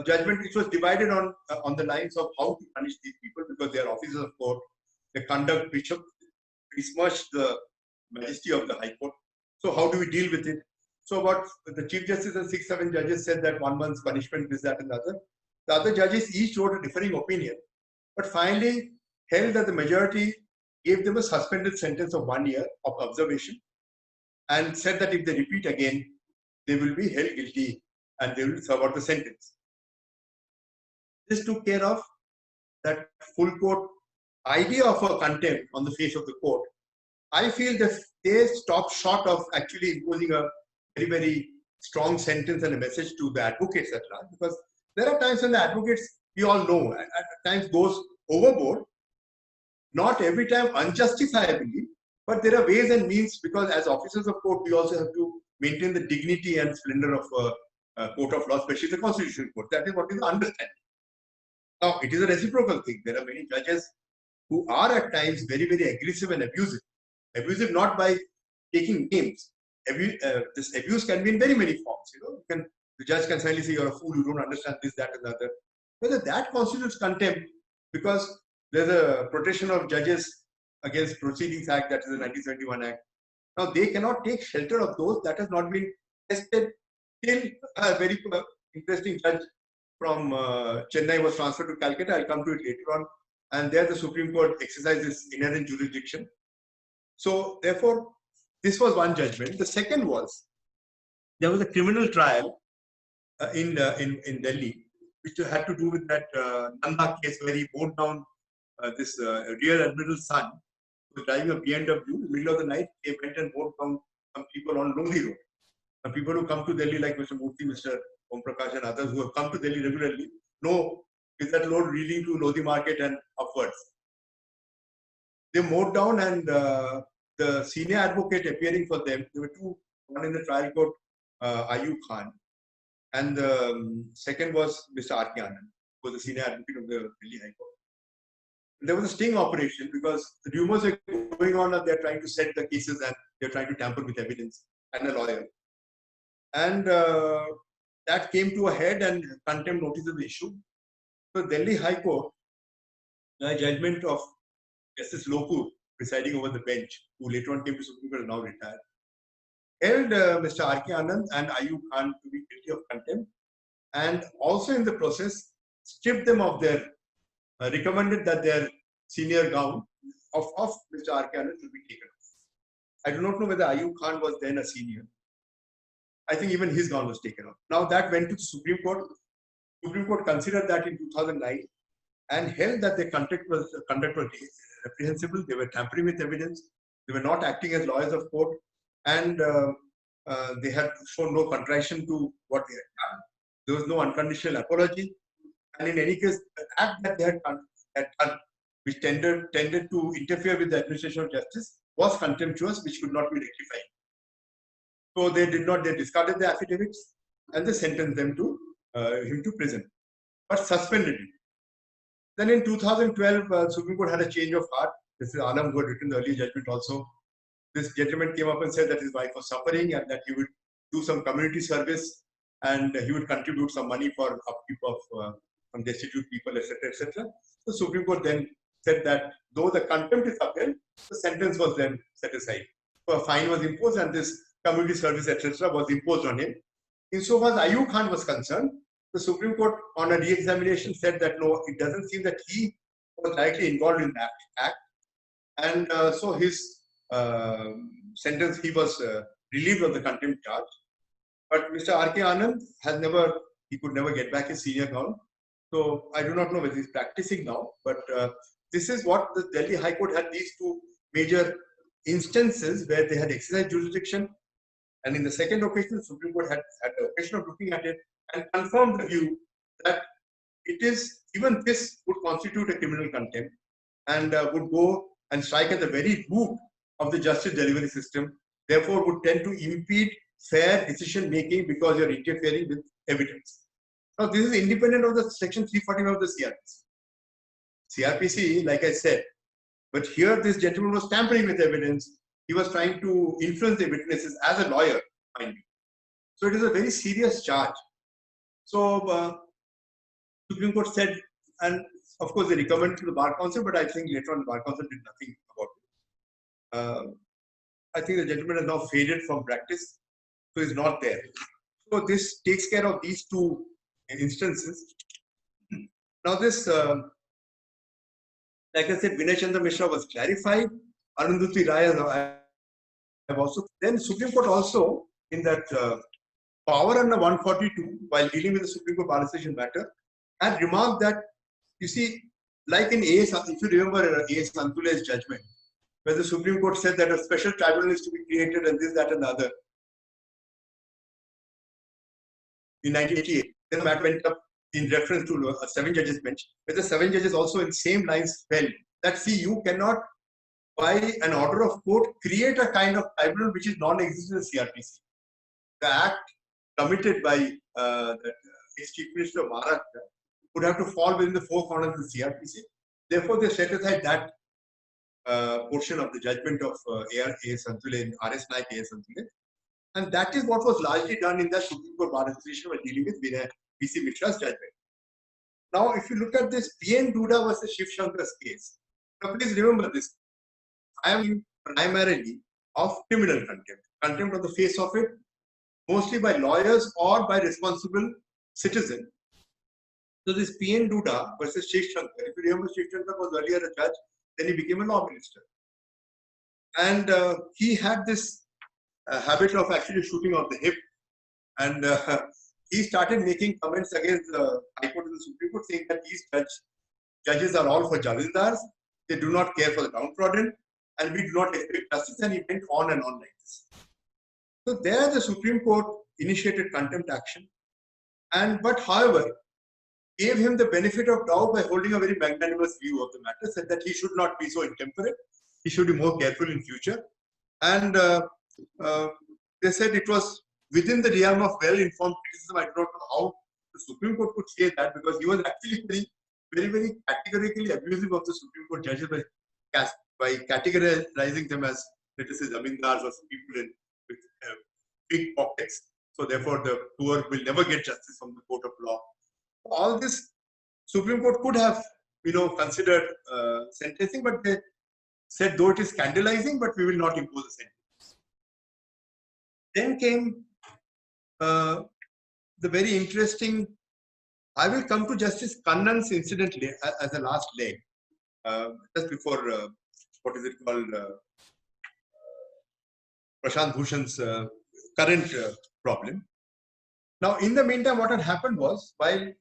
judgment, which was divided on the lines of how to punish these people because they are officers of court, the conduct which besmirched the majesty of the High Court. So how do we deal with it? So about the Chief Justice and 6-7 judges said that 1 month's punishment, this, that and the other. The other judges each wrote a differing opinion, but finally held that the majority gave them a suspended sentence of 1 year of observation and said that if they repeat again, they will be held guilty and they will serve out the sentence. This took care of that full court idea of a contempt on the face of the court. I feel that they stopped short of actually imposing a very, very strong sentence and a message to the advocates at large, because there are times when the advocates, we all know, at times goes overboard. Not every time unjustifiably, but there are ways and means, because as officers of court, we also have to maintain the dignity and splendor of court of law, especially the Constitutional Court. That is what is the understanding. Now, it is a reciprocal thing. There are many judges who are at times very, very aggressive and abusive. Abusive not by taking names. This abuse can be in very many forms. The judge can suddenly say, you're a fool, you don't understand this, that, and the other. Whether that constitutes contempt, because there's a Protection of Judges Against Proceedings Act, that is the 1971 Act. Now, they cannot take shelter of those that has not been tested till a very interesting judge from Chennai was transferred to Calcutta. I'll come to it later on. And there the Supreme Court exercises inherent jurisdiction. So, therefore, this was one judgment. The second was, there was a criminal trial in Delhi, which had to do with that Nanda case where he mowed down this rear admiral's son who was driving a BMW in the middle of the night. They went and mowed down some people on Lodi Road. Some people who come to Delhi, like Mr. Murthy, Mr. Om Prakash, and others who have come to Delhi regularly, know is that road leading to Lodi Market and upwards. They mowed down, and the senior advocate appearing for them, there were two, one in the trial court, Ayub Khan, and the second was Mr. R.K. Anand, who was the senior advocate of the Delhi High Court. There was a sting operation because the rumors were going on that they're trying to set the cases and they're trying to tamper with evidence, and a lawyer. And that came to a head, and contempt notice was issued. So Delhi High Court, a judgment of Justice Lokur presiding over the bench, who later on came to Supreme Court and now retired, held Mr. R.K. Anand and Ayub Khan to be guilty of contempt, and also in the process stripped them of their, recommended that their senior gown of Mr. R.K. Anand should be taken off. I do not know whether Ayub Khan was then a senior. I think even his gown was taken off. Now that went to the Supreme Court. Supreme Court considered that in 2009 and held that their conduct was reprehensible. They were tampering with evidence. They were not acting as lawyers of court, and they had shown no contrition to what they had done. There was no unconditional apology, and in any case, the act that they had done, which tended to interfere with the administration of justice, was contemptuous, which could not be rectified. So they did not. They discarded the affidavits and they sentenced them to him to prison, but suspended him. Then in 2012, Supreme Court had a change of heart. This is Alam, who had written the earlier judgment also. This gentleman came up and said that his wife was suffering and that he would do some community service and he would contribute some money for upkeep of some destitute people, etc., etc. The Supreme Court then said that though the contempt is upheld, the sentence was then set aside. So a fine was imposed, and this community service, etc., was imposed on him. Insofar as Ayub Khan was concerned, the Supreme Court, on a re-examination, said that no, it doesn't seem that he was directly involved in that act, and so his sentence, he was relieved of the contempt charge. But Mr. R.K. Anand has never, he could never get back his senior gown. So I do not know whether he's practicing now, but this is what the Delhi High Court had, these two major instances where they had exercised jurisdiction. And in the second occasion, the Supreme Court had the occasion of looking at it and confirmed the view that it is, even this would constitute a criminal contempt and would go and strike at the very root of the justice delivery system, therefore would tend to impede fair decision making because you are interfering with evidence. Now, this is independent of the section 341 of the CRPC. CRPC, like I said, but here this gentleman was tampering with evidence. He was trying to influence the witnesses as a lawyer, mind you. So it is a very serious charge. So Supreme Court said, and of course they recommended to the Bar Council, but I think later on the Bar Council did nothing about it. I think the gentleman has now faded from practice, so he's not there. So this takes care of these two instances. Now this, like I said, Vinay Chandra Mishra was clarified. Arundhati Rai have also. Then Supreme Court also, in that power under 142, while dealing with the Supreme Court bar association matter, had remarked that, you see, like in A.S., if you remember A.S. Antule's judgment, where the Supreme Court said that a special tribunal is to be created and this, that, and the other. In 1988, then that went up in reference to a 7 judges bench, where the 7 judges also in same lines felt that, see, you cannot, by an order of court, create a kind of tribunal which is non-existent in the CRPC. The act committed by that his Chief Minister of Maharashtra would have to fall within the four corners of the CRPC. Therefore, they set aside that portion of the judgment of A.S. Santule and R.S. Naik A.S. Santule. And that is what was largely done in the Supreme Court Bar Association when dealing with P.C. Mishra's judgment. Now, if you look at this P.N. Duda versus Shiv Shankar's case, now please remember this. I am primarily of criminal contempt on the face of it, mostly by lawyers or by responsible citizens. So this P.N. Duda versus Shiv Shankar, if you remember, Shiv Shankar was earlier a judge, then he became a law minister. And he had this habit of actually shooting off the hip. And he started making comments against the High Court and the Supreme Court, saying that these judges are all for Javildars, they do not care for the downtrodden, and we do not expect justice. And he went on and on like this. So there the Supreme Court initiated contempt action, but however, gave him the benefit of doubt by holding a very magnanimous view of the matter, said that he should not be so intemperate, he should be more careful in future. And they said it was within the realm of well-informed criticism. I don't know how the Supreme Court could say that, because he was actually very categorically abusive of the Supreme Court judges by categorizing them as, let us say, zamindars or people with big pockets. So therefore, the poor will never get justice from the court of law. All this Supreme Court could have, considered sentencing, but they said, though it is scandalizing, but we will not impose a sentence. Then came the very interesting. I will come to Justice Kannan's incident as a last leg, just before what is it called, Prashant Bhushan's current problem. Now, in the meantime, what had happened was, while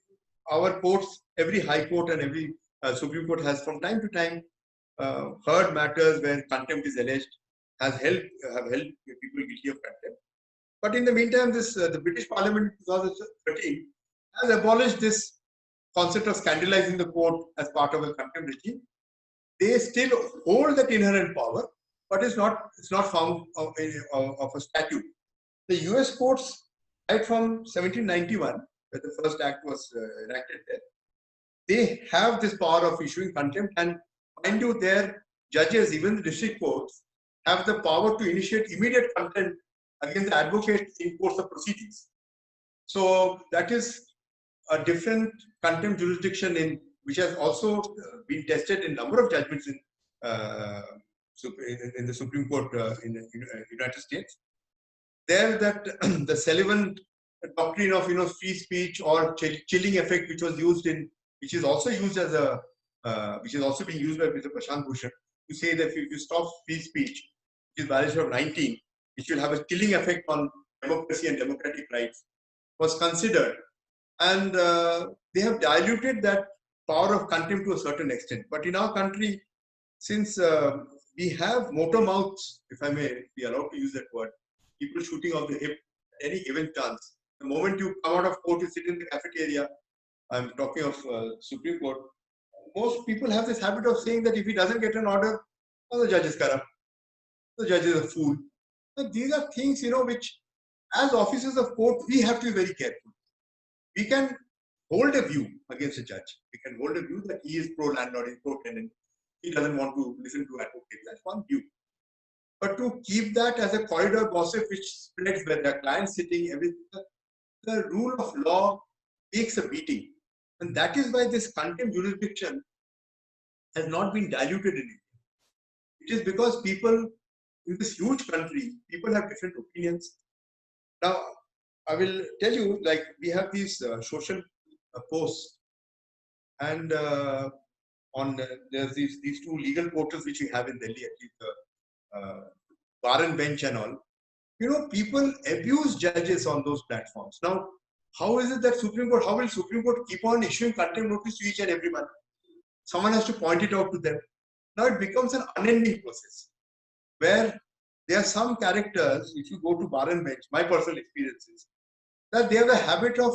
our courts, every High Court and every Supreme Court has from time to time heard matters where contempt is alleged, have held people guilty of contempt. But in the meantime, the British Parliament in 2013 has abolished this concept of scandalizing the court as part of a contempt regime. They still hold that inherent power, but it's not found of a statute. The US courts, right from 1791, where the first act was enacted there, they have this power of issuing contempt, and mind you, their judges, even the district courts, have the power to initiate immediate contempt against the advocate in course of proceedings. So that is a different contempt jurisdiction which has also been tested in a number of judgments in the Supreme Court in the United States. There, that the Sullivan doctrine of free speech or chilling effect, which is also being used by Mr. Prashant Bhushan, to say that if you stop free speech, which is violation of 19, which will have a chilling effect on democracy and democratic rights, was considered. And they have diluted that power of contempt to a certain extent. But in our country, since we have motor mouths, if I may be allowed to use that word, people shooting off the hip at any given chance. The moment you come out of court, you sit in the cafeteria. I'm talking of Supreme Court. Most people have this habit of saying that if he doesn't get an order, oh, the judge is corrupt, the judge is a fool. So these are things, which as officers of court, we have to be very careful. We can hold a view against a judge. We can hold a view that he is pro-landlord, he is pro-tenant. He doesn't want to listen to advocates. That's one view. But to keep that as a corridor gossip which spreads where there are clients sitting, everything, the rule of law takes a beating. And that is why this contempt jurisdiction has not been diluted in India. It is because people in this huge country, people have different opinions. Now, I will tell you, like, we have these social posts, and there's these two legal portals which we have in Delhi, at least the Bar and Bench and all. People abuse judges on those platforms. Now, how is it that how will Supreme Court keep on issuing contempt notice to each and everyone? Someone has to point it out to them. Now it becomes an unending process where there are some characters, if you go to Bar and Bench, my personal experiences, that they have a habit of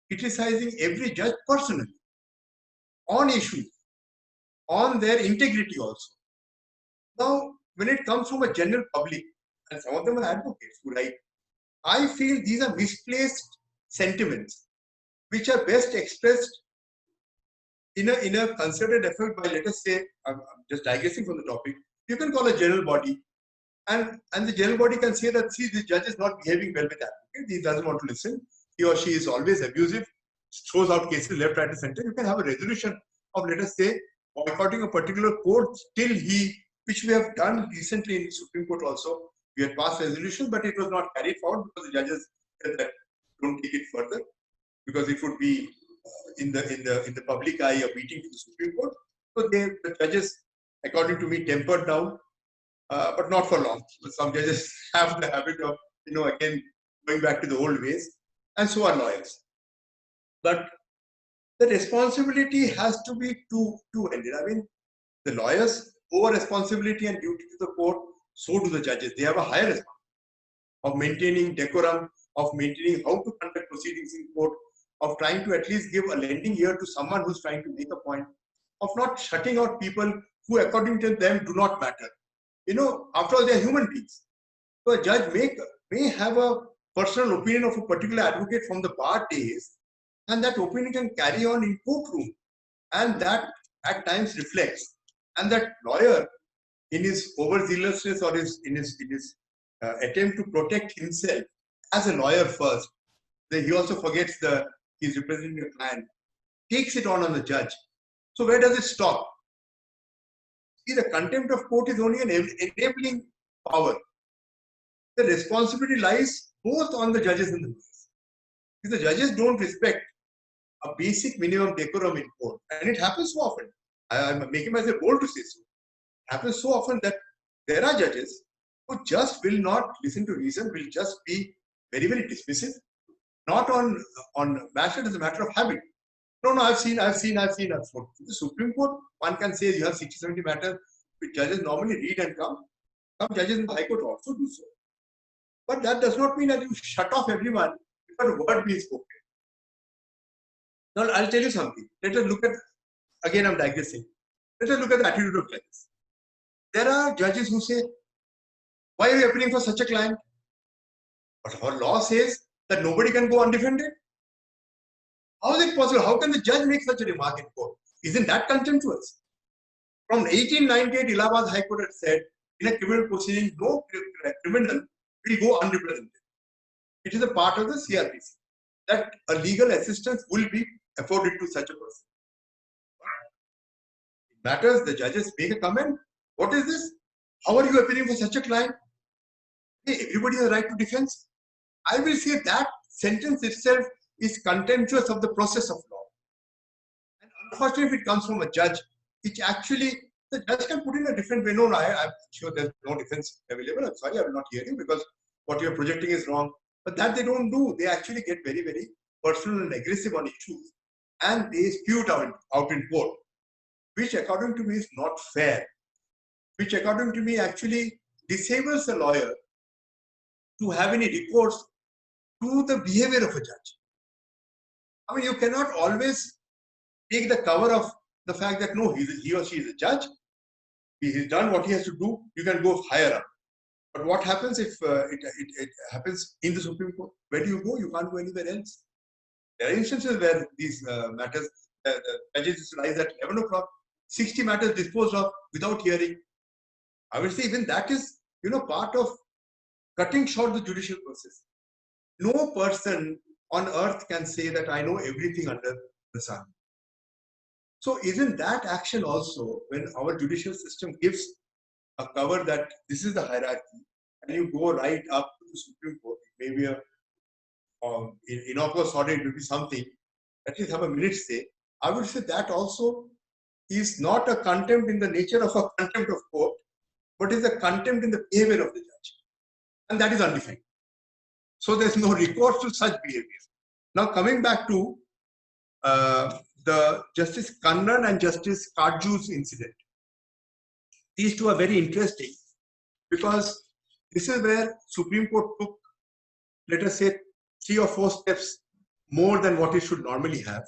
criticizing every judge personally on issues, on their integrity also. Now, when it comes from a general public, and some of them are advocates who write, I feel these are misplaced sentiments which are best expressed in a concerted effort by, let us say, I'm just digressing from the topic, you can call a general body, and the general body can say that, see, the judge is not behaving well with advocate, he doesn't want to listen, he or she is always abusive, throws out cases left, right, and center. You can have a resolution of, let us say, boycotting a particular court till he, which we have done recently in the Supreme Court also. We had passed resolution, but it was not carried forward because the judges said that don't take it further because it would be in the public eye a beating to the Supreme Court. So the judges, according to me, tempered down, but not for long. Some judges have the habit of, again going back to the old ways, and so are lawyers. But the responsibility has to be two-ended. I mean, the lawyers owe responsibility and duty to the court, so do the judges. They have a higher responsibility of maintaining decorum, of maintaining how to conduct proceedings in court, of trying to at least give a lending ear to someone who's trying to make a point, of not shutting out people who, according to them, do not matter. After all, they are human beings. So a judge may have a personal opinion of a particular advocate from the bar days, and that opinion can carry on in courtroom, and that at times reflects. And that lawyer, in his overzealousness or in his attempt to protect himself as a lawyer first, he also forgets he's representing a client, takes it on the judge. So where does it stop? See, the contempt of court is only an enabling power. The responsibility lies both on the judges and the lawyers. If the judges don't respect a basic minimum decorum in court, and it happens so often, I'm making myself bold to say so, it happens so often that there are judges who just will not listen to reason, will just be very, very dismissive, not on matter as a matter of habit. No, I've seen. For the Supreme Court, one can say you have 60, 70 matters which judges normally read and come. Some judges in the High Court also do so. But that does not mean that you shut off everyone without a word being spoken. Now, I'll tell you something. Let us look at, again, I'm digressing. Let us look at the attitude of judges. There are judges who say, why are you appealing for such a client? But our law says that nobody can go undefended. How is it possible? How can the judge make such a remark in court? Isn't that contemptuous? From 1898, Allahabad High Court had said, in a criminal proceeding, no criminal will go unrepresented. It is a part of the CRPC that a legal assistance will be afforded to such a person. It matters, the judges make a comment. What is this? How are you appealing for such a client? Hey, everybody has a right to defense. I will say that sentence itself is contemptuous of the process of law. And unfortunately, if it comes from a judge, which actually the judge can put in a different way. No, I'm sure there's no defense available. I'm sorry, I will not hear you because what you're projecting is wrong. But that they don't do. They actually get very, very personal and aggressive on issues. And they spew it out in court, which according to me is not fair. Which according to me actually disables the lawyer to have any recourse to the behavior of a judge. I mean, you cannot always take the cover of the fact that no, he or she is a judge. He's done what he has to do. You can go higher up. But what happens if it happens in the Supreme Court? Where do you go? You can't go anywhere else. There are instances where these matters, the judges rise at 11 o'clock, 60 matters disposed of without hearing. I will say even that is, part of cutting short the judicial process. No person on earth can say that I know everything under the sun. So isn't that action also, when our judicial system gives a cover that this is the hierarchy, and you go right up to the Supreme Court, maybe in innocuous order, it will be something, at least have a minute say. I would say that also is not a contempt in the nature of a contempt of court, but is a contempt in the behavior of the judge. And that is undefined. So there's no recourse to such behavior. Now coming back to the Justice Kannan and Justice Kadju's incident. These two are very interesting because this is where Supreme Court took, let us say, 3 or 4 steps more than what it should normally have.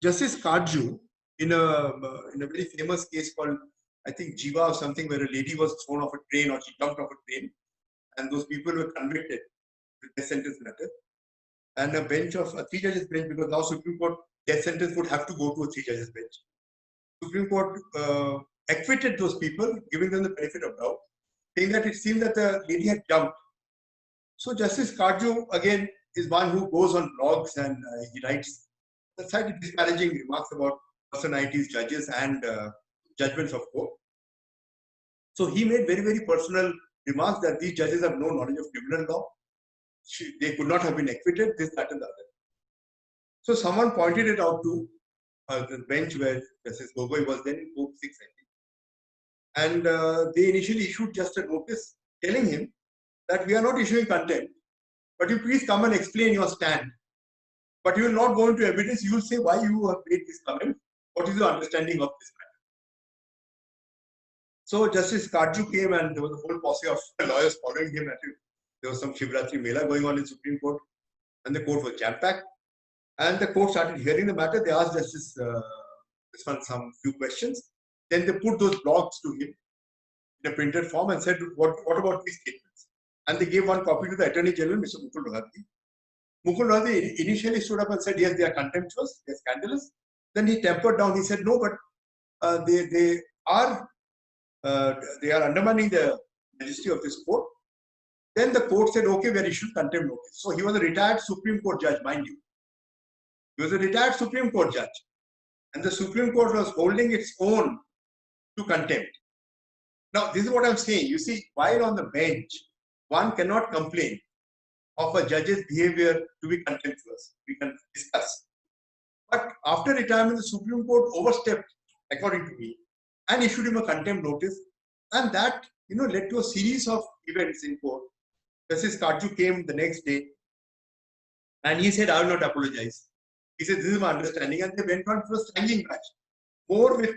Justice Kadju, in a very famous case called, I think, Jiva or something, where a lady was thrown off a train or she jumped off a train, and those people were convicted with death sentence matter. and a bench of a 3 judges bench, because now Supreme Court death sentence would have to go to a 3 judges bench. Supreme Court acquitted those people, giving them the benefit of doubt, saying that it seemed that the lady had jumped. So Justice Karju again is one who goes on blogs and he writes slightly disparaging remarks about personalities, judges, and judgments of court. So he made very, very personal remarks that these judges have no knowledge of criminal law. They could not have been acquitted, this, that, and the other. So someone pointed it out to the bench where Justice Gogoi was then in Court 6, I think. And they initially issued just a notice telling him that we are not issuing contempt, but you please come and explain your stand. But you will not go into evidence, you will say why you have made this comment, what is your understanding of this matter. So Justice Karju came and there was a whole posse of lawyers following him. There was some Shivratri Mela going on in Supreme Court and the court was jam-packed. And the court started hearing the matter. They asked Justice this one some few questions. Then they put those blogs to him in a printed form and said, what about these statements? And they gave one copy to the Attorney General, Mr. Mukul Rohatgi. Mukul Rohatgi initially stood up and said, yes, they are contemptuous, they are scandalous. Then he tempered down. He said, no, but they are undermining the majesty of this court. Then the court said, okay, we are issued contempt notice. So he was a retired Supreme Court judge, mind you. He was a retired Supreme Court judge. And the Supreme Court was holding its own to contempt. Now, this is what I'm saying. You see, while on the bench, one cannot complain of a judge's behavior to be contemptuous. We can discuss. But after retirement, the Supreme Court overstepped, according to me, and issued him a contempt notice. And that, led to a series of events in court. Justice Karju came the next day and he said, I will not apologize. He said, this is my understanding. And they went on to a standing match. More with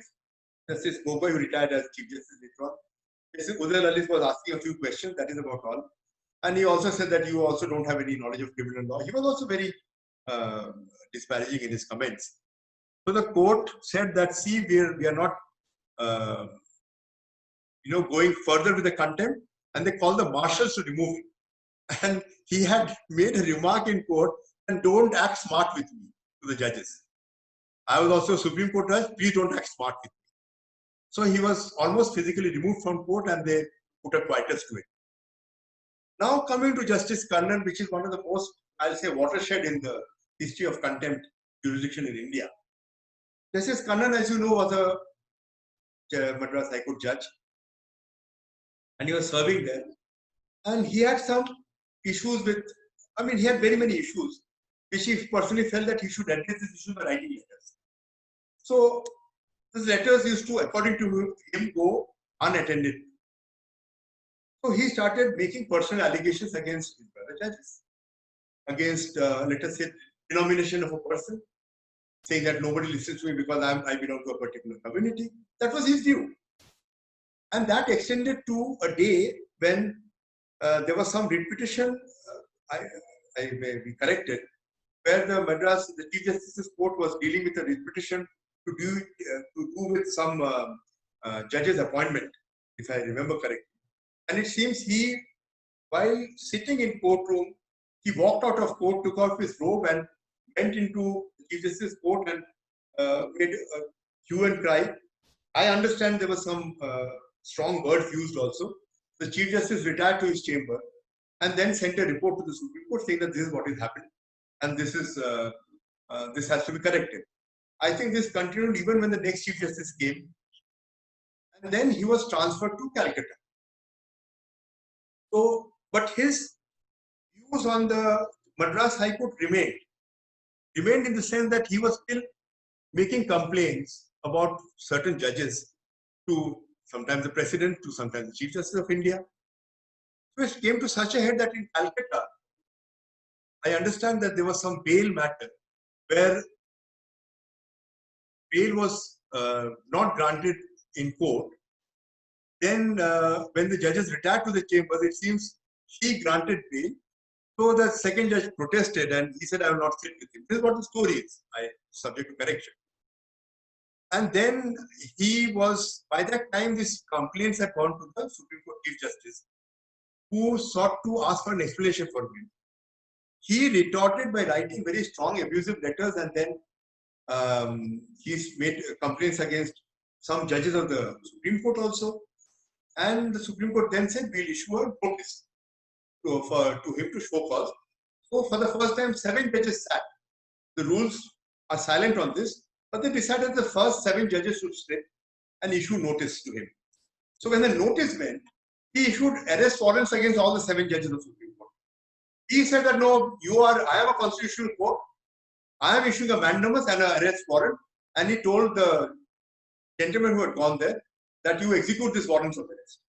Justice Gogoi, who retired as Chief Justice later on. Justice Uday Lalit was asking a few questions. That is about all. And he also said that you also don't have any knowledge of criminal law. He was also very disparaging in his comments. So the court said that, see, we are not, going further with the contempt. And they called the marshals to remove him. And he had made a remark in court, and don't act smart with me, to the judges. I was also a Supreme Court judge, please don't act smart with me. So he was almost physically removed from court and they put a quietus to it. Now coming to Justice Kannan, which is one of the most, I'll say, watershed in the history of contempt jurisdiction in India. Justice Kannan, as you know, was a Madras High Court judge. And he was serving there. And he had some issues with, he had very many issues, which he personally felt that he should address these issues by writing letters. So, these letters used to, according to him, go unattended. So, he started making personal allegations against his brother judges, against, let us say, denomination of a person, saying that nobody listens to me because I belong to a particular community. That was his view. And that extended to a day when there was some writ petition, I may be corrected, where the Chief Justice's Court was dealing with a writ petition to do with some judge's appointment, if I remember correctly. And it seems he, while sitting in courtroom, he walked out of court, took off his robe and went into the Chief Justice's Court and made a hue and cry. I understand there was some strong words used also. The Chief Justice retired to his chamber and then sent a report to the Supreme Court saying that this is what is happening and this has to be corrected. I think this continued even when the next Chief Justice came, and then he was transferred to Calcutta. So, but his views on the Madras High Court remained in the sense that he was still making complaints about certain judges to sometimes the President, to sometimes the Chief Justice of India. So it came to such a head that in Calcutta, I understand that there was some bail matter where bail was not granted in court. Then when the judges retired to the chambers, it seems he granted bail. So the second judge protested and he said, I will not sit with him. This is what the story is, subject to correction. And then he was, by that time, these complaints had gone to the Supreme Court Chief Justice, who sought to ask for an explanation for him. he retorted by writing very strong abusive letters, and then he's made complaints against some judges of the Supreme Court also. And the Supreme Court then said, we'll issue a notice to him to show cause. So for the first time, 7 judges sat. The rules are silent on this, but they decided the first 7 judges should sit and issue notice to him. So when the notice went, he issued arrest warrants against all the 7 judges of the Supreme Court. He said that no, I am a constitutional court. I am issuing a mandamus and an arrest warrant. And he told the gentleman who had gone there that you execute this warrants of arrest.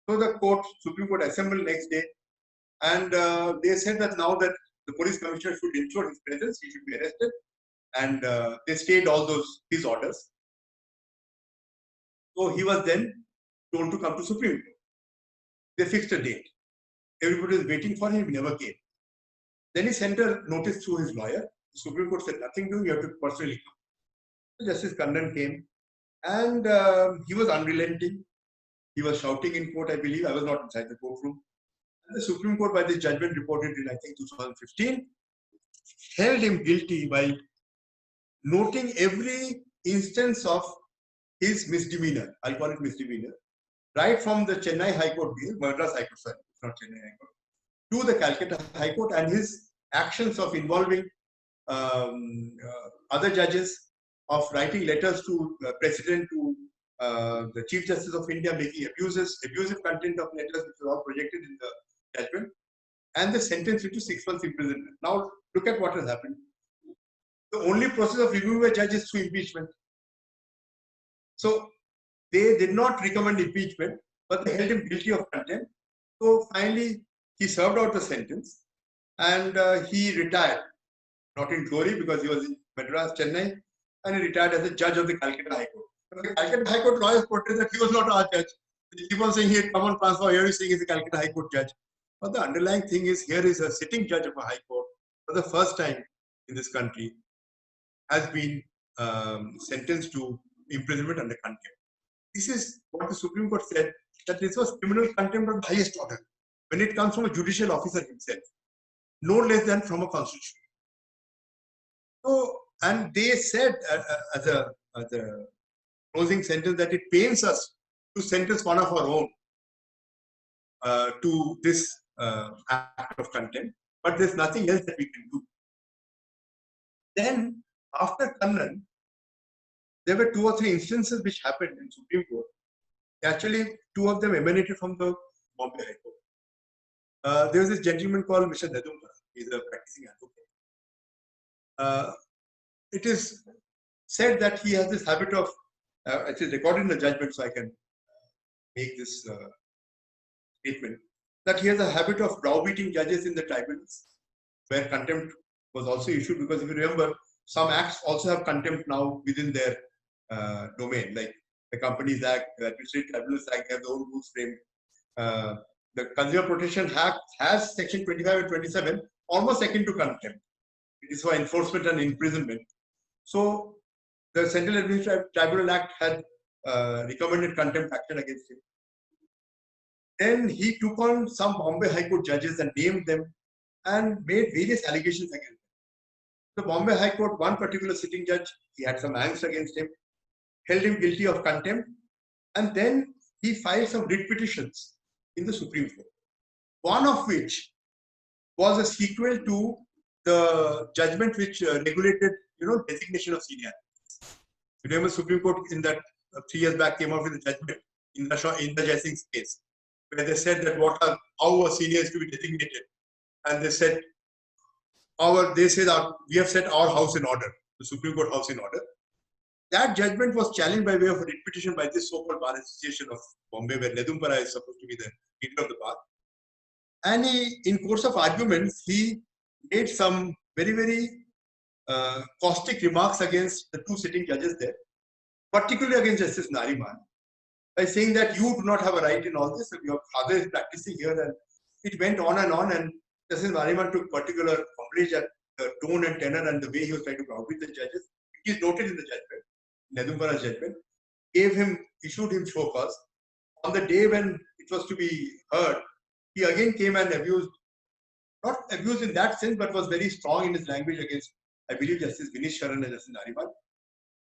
So the Supreme Court assembled next day, and they said that now that the police commissioner should ensure his presence, he should be arrested, and they stayed all his orders. So he was then told to come to Supreme Court. They fixed a date. Everybody was waiting for him, he never came. Then he sent a notice through his lawyer. The Supreme Court said nothing to him, you have to personally come. So Justice Kannan came, and he was unrelenting. He was shouting in court, I believe. I was not inside the courtroom. And the Supreme Court, by this judgment reported in, I think, 2015, held him guilty by noting every instance of his misdemeanor. I'll call it misdemeanor. Right from the Chennai High Court bill, Madras High Court, sorry, it's not Chennai High Court, to the Calcutta High Court, and his actions of involving other judges, of writing letters to the President, to the Chief Justice of India, making abusive content of letters, which was all projected in the judgment, and the sentence into 6 months imprisonment. Now, look at what has happened. The only process of removing a judge is through impeachment. So, they did not recommend impeachment, but they held him guilty of contempt. So, finally, he served out the sentence, and he retired. Not in glory, because he was in Madras, Chennai, and he retired as a judge of the Calcutta High Court. But the Calcutta High Court lawyers protested that he was not our judge. They keep on saying, here, come on, transfer, here he's saying he's a Calcutta High Court judge. But the underlying thing is, here is a sitting judge of a High Court, for the first time in this country, has been sentenced to imprisonment under contempt. This is what the Supreme Court said, that this was criminal contempt of the highest order, when it comes from a judicial officer himself, no less than from a constitutional. So, and they said as a closing sentence that it pains us to sentence one of our own to this act of contempt, but there's nothing else that we can do. Then, after Kannan, there were 2 or 3 instances which happened in Supreme Court. Actually, 2 of them emanated from the Bombay High Court. There was this gentleman called Mr. Nedumpara. He's a practicing advocate. It is said that he has this habit of, it is recorded in the judgment, so I can make this statement, that he has a habit of browbeating judges in the tribunals, where contempt was also issued, because if you remember, some acts also have contempt now within their domain, like the Companies Act, the Administrative Tribunals Act, they have their own rules framed. The Consumer Protection Act has section 25 and 27, almost akin to contempt. It is for enforcement and imprisonment. So the Central Administrative Tribunal Act had recommended contempt action against him. Then he took on some Bombay High Court judges and named them and made various allegations against them. The Bombay High Court, one particular sitting judge, he had some angst against him, held him guilty of contempt, and then he filed some writ petitions in the Supreme Court. One of which was a sequel to the judgment which regulated, designation of senior. Remember, Supreme Court in that 3 years back came out with a judgment in the Jai Singh's case, where they said that how a senior is to be designated, and they said we have set our house in order, the Supreme Court house in order. That judgment was challenged by way of a writ petition by this so-called Bar Association of Bombay, where Nedumpara is supposed to be the leader of the bar. And in course of arguments, he made some very, very caustic remarks against the 2 sitting judges there, particularly against Justice Nariman, by saying that you do not have a right in all this, and your father is practicing here, and it went on, and Justice Nariman took particular umbrage at the tone and tenor and the way he was trying to browbeat the judges. It is noted in the judgment, Nedumpara's judgment, issued him show cause. On the day when it was to be heard, he again came and abused not abused in that sense, but was very strong in his language against, I believe, Justice Vineet Sharan and Justice Nariman.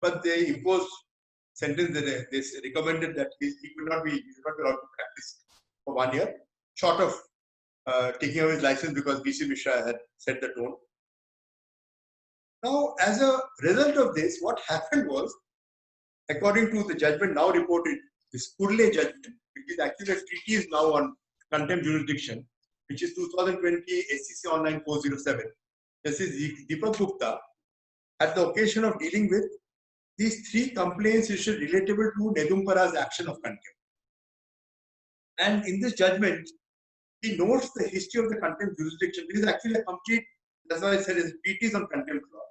But they imposed sentence that they recommended that he could not be allowed to practice for 1 year, short of taking away his license because B.C. Mishra had set the tone. Now, as a result of this, what happened was, according to the judgment now reported, this Kurle judgment, which is actually a treatise now on contempt jurisdiction, which is 2020 SCC Online 407. Justice Deepak Gupta, at the occasion of dealing with these 3 complaints issued relatable to Nedumpara's action of contempt. And in this judgment, he notes the history of the contempt jurisdiction. This is actually a complete, that's why I said it's a treatise on contempt law.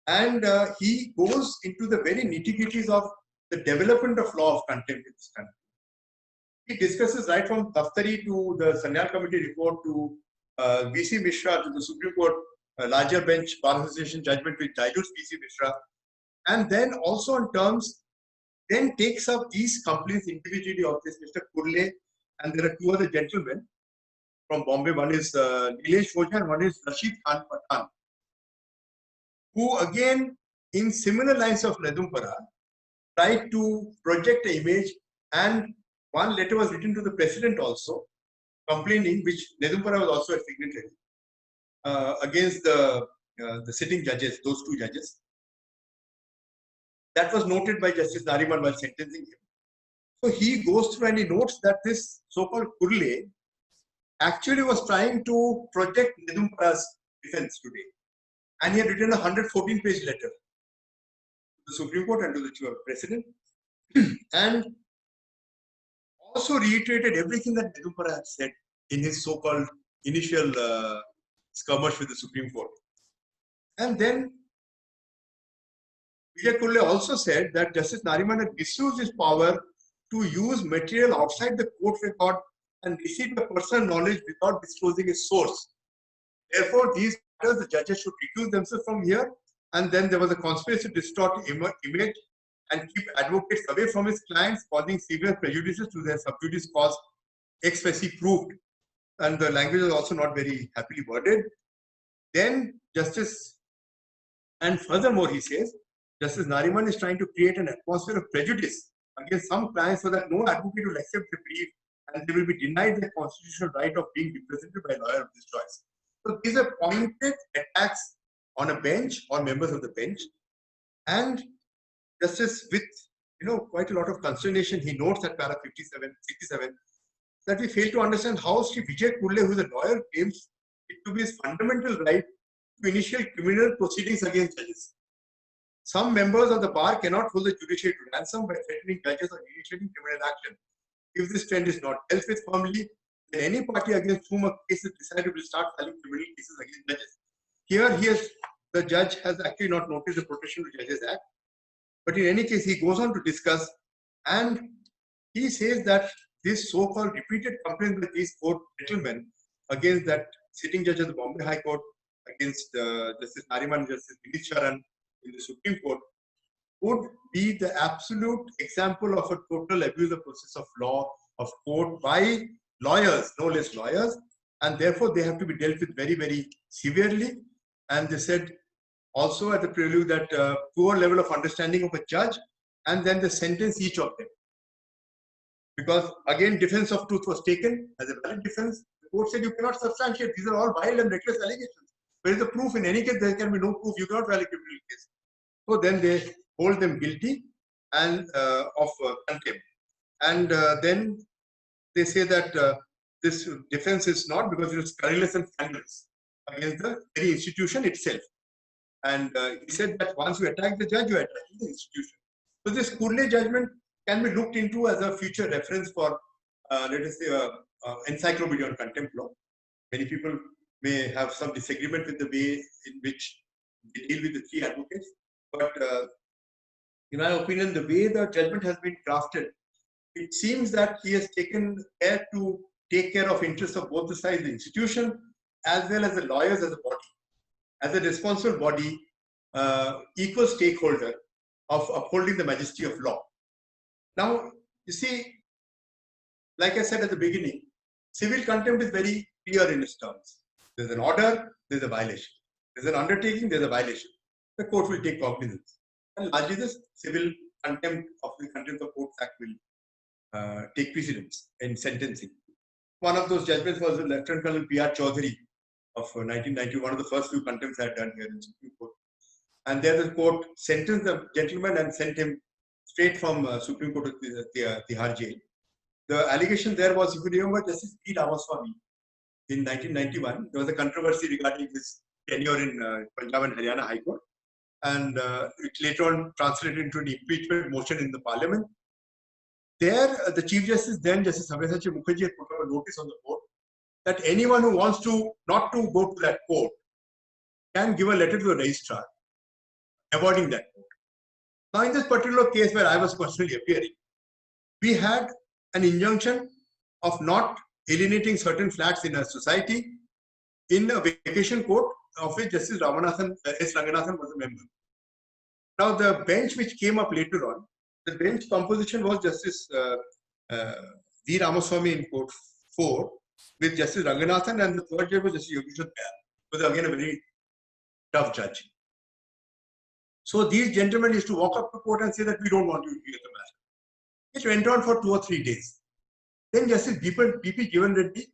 And he goes into the very nitty-gritties of the development of law of contempt in this country. He discusses right from Daftari to the Sanyal Committee report to B.C. Mishra to the Supreme Court larger bench bar association judgment which dilutes B.C. Mishra, and then also on terms, then takes up these complaints individually of this Mr. Kurle, and there are 2 other gentlemen from Bombay. One is Nilesh Fauja and one is Rashid Khan Pathan, who again, in similar lines of Nedumpara, tried to project an image, and one letter was written to the president also, complaining, which Nedumpara was also a signatory, against the sitting judges, those 2 judges. That was noted by Justice Nariman while sentencing him. So he goes through and he notes that this so-called Kurle actually was trying to project Nedumpara's defense today. And he had written a 114-page letter to the Supreme Court and to the President, and also reiterated everything that Nedumpara had said in his so-called initial skirmish with the Supreme Court. And then Vijay Kurle also said that Justice Nariman had misused his power to use material outside the court record and receive the personal knowledge without disclosing its source. Therefore, these matters, the judges should recuse themselves from here. And then there was a conspiracy to distort image and keep advocates away from his clients, causing severe prejudices to their sub judice cause, expressly proved. And the language is also not very happily worded. Then Justice, and furthermore, he says, Justice Nariman is trying to create an atmosphere of prejudice against some clients so that no advocate will accept the brief and they will be denied their constitutional right of being represented by a lawyer of his choice. So these are pointed attacks on a bench or members of the bench. And Justice, with quite a lot of consternation, he notes at para 67 that we fail to understand how Sri Vijay Kurle, who is a lawyer, claims it to be his fundamental right to initiate criminal proceedings against judges. Some members of the bar cannot hold the judiciary to ransom by threatening judges or initiating criminal action. If this trend is not dealt with firmly, then any party against whom a case is decided will start filing criminal cases against judges. The judge has actually not noticed the Protection to Judges Act. But in any case, he goes on to discuss, and he says that this so-called repeated complaints by these 4 gentlemen against that sitting judge of the Bombay High Court, against Justice Nariman, Justice Vineet Sharan in the Supreme Court, would be the absolute example of a total abuse of process of law, of court by lawyers, no less lawyers, and therefore they have to be dealt with very, very severely. And they said also at the prelude that poor level of understanding of a judge, and then they sentence each of them. Because again, defense of truth was taken as a valid defense. The court said you cannot substantiate. These are all vile and reckless allegations. Where is the proof? In any case, there can be no proof. You cannot file a criminal case. So then they hold them guilty and of contempt. And then they say that this defense is not, because it is scurrilous and scandalous against the very institution itself. And he said that once you attack the judge, you attack the institution. So this Kurle judgment can be looked into as a future reference for, let us say, encyclopedia on contempt law. Many people may have some disagreement with the way in which they deal with the 3 advocates. But in my opinion, the way the judgment has been crafted, it seems that he has taken care to take care of interests of both the sides, the institution, as well as the lawyers as a body. As a responsible body, equal stakeholder of upholding the majesty of law. Now, you see, like I said at the beginning, civil contempt is very clear in its terms. There's an order, there's a violation. There's an undertaking, there's a violation. The court will take cognizance. And largely the civil contempt of the Contempt of Courts Act will take precedence in sentencing. One of those judgments was Lieutenant Colonel P.R. Chaudhary of 1990, one of the first few contempts I had done here in Supreme Court. And there the court sentenced the gentleman and sent him straight from Supreme Court to Tihar jail. The allegation there was, if you remember, Justice P. Ramaswamy in 1991, there was a controversy regarding his tenure in Punjab and Haryana High Court. And it later on translated into an impeachment motion in the parliament. There, the Chief Justice, then Justice Sabyasachi Mukherjee, had put up a notice on the court that anyone who wants to not to go to that court can give a letter to the registrar avoiding that court. Now, in this particular case where I was personally appearing, we had an injunction of not alienating certain flats in a society in a vacation court of which Justice S. Ranganathan was a member. Now, the bench which came up later on, the bench composition was Justice V. Ramaswamy in Court 4 with Justice Ranganathan, and the third judge was Justice Yogeshwar Dayal, who was again a very tough judge. So these gentlemen used to walk up to court and say that we don't want you to hear the matter. It went on for 2 or 3 days. Then Justice B.P. Jivan Reddy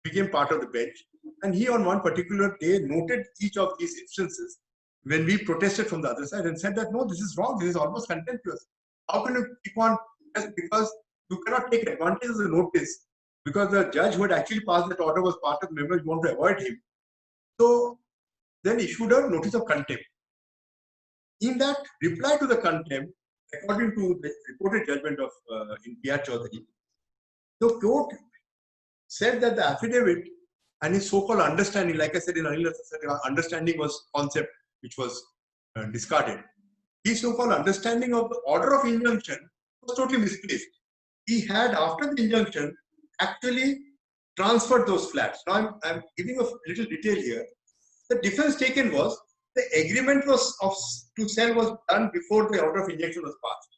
became part of the bench, and he on one particular day noted each of these instances when we protested from the other side and said that no, this is wrong, this is almost contemptuous. How can you keep on, just because you cannot take advantage of the notice, because the judge who had actually passed that order was part of the members who want to avoid him. So then issued a notice of contempt. In that reply to the contempt, according to the reported judgment of in P.R. Chaudhary, the court said that the affidavit and his so-called understanding, like I said in earlier, understanding was concept which was discarded. His so-called understanding of the order of injunction was totally misplaced. He had, after the injunction, actually transferred those flats. Now I'm giving a little detail here. The defense taken was the agreement was to sell was done before the order of injunction was passed.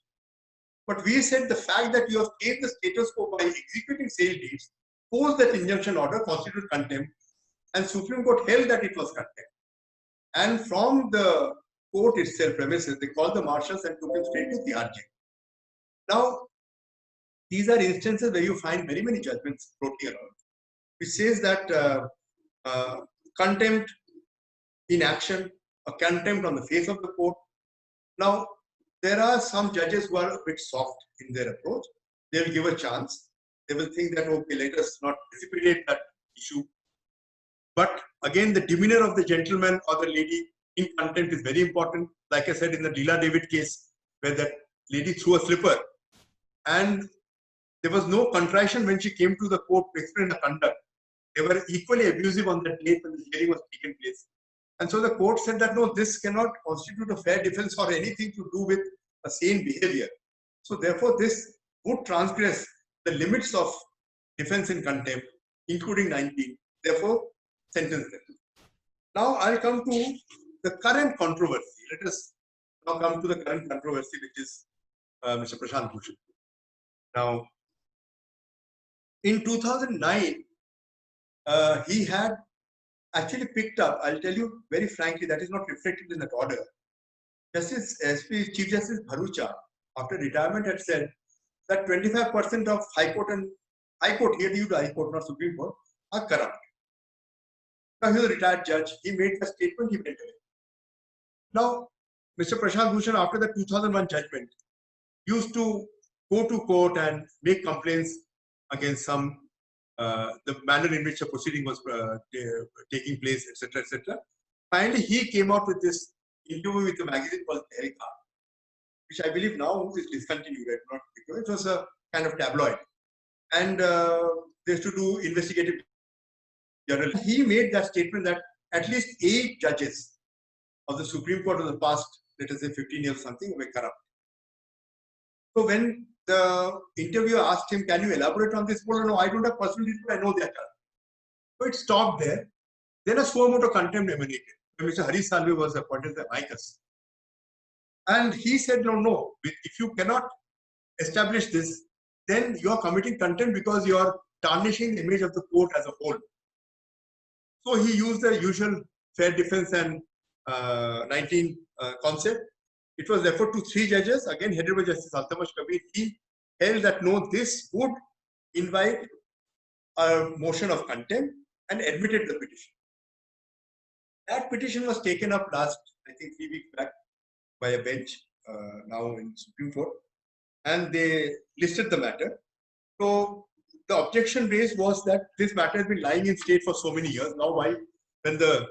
But we said the fact that you have changed the status quo by executing sale deeds post that injunction order constituted contempt, and Supreme Court held that it was contempt. And from the court itself premises, they called the marshals and took him straight to the Tihar jail. Now, these are instances where you find very many judgments floating around, which says that contempt in action, a contempt on the face of the court. Now, there are some judges who are a bit soft in their approach. They will give a chance. They will think that, okay, let us not precipitate that issue. But again, the demeanor of the gentleman or the lady in contempt is very important. Like I said, in the Leela David case, where that lady threw a slipper, and there was no contrition when she came to the court to explain the conduct. They were equally abusive on that date when the hearing was taken place. And so the court said that no, this cannot constitute a fair defense or anything to do with a sane behavior. So therefore, this would transgress the limits of defense in contempt, including 19. Therefore, sentence them. Now I'll come to the current controversy. Let us now come to the current controversy, which is Mr. Prashant Bhushan. Now, in 2009, he had actually picked up, I'll tell you very frankly, that is not reflected in that order. Chief Justice Bharucha, after retirement, had said that 25% of High Court and High Court, here you to High Court, not Supreme Court, are corrupt. Now he was a retired judge. He made the statement, he went away. Now, Mr. Prashant Bhushan, after the 2001 judgment, used to go to court and make complaints against some the manner in which the proceeding was taking place, etc., etc. Finally, he came out with this interview with a magazine called Tehreek-e-Khaliq, which I believe now is discontinued. It was a kind of tabloid, and they used to do investigative journalism. He made that statement that at least 8 judges of the Supreme Court of the past, let us say 15 years or something, were corrupt. So when the interviewer asked him, can you elaborate on this? Well, no, I don't have personal details, I know they are corrupt. So it stopped there. Then a suo motu contempt emanated. When Mr. Harish Salve was appointed as amicus. And he said, no, if you cannot establish this, then you are committing contempt because you are tarnishing the image of the court as a whole. So he used the usual fair defense and 19 concept. It was referred to 3 judges, again headed by Justice Altamash Kabir. He held that no, this would invite a motion of contempt and admitted the petition. That petition was taken up last, I think, 3 weeks back by a bench now in Supreme Court, and they listed the matter. So the objection raised was that this matter has been lying in state for so many years. Now why, when the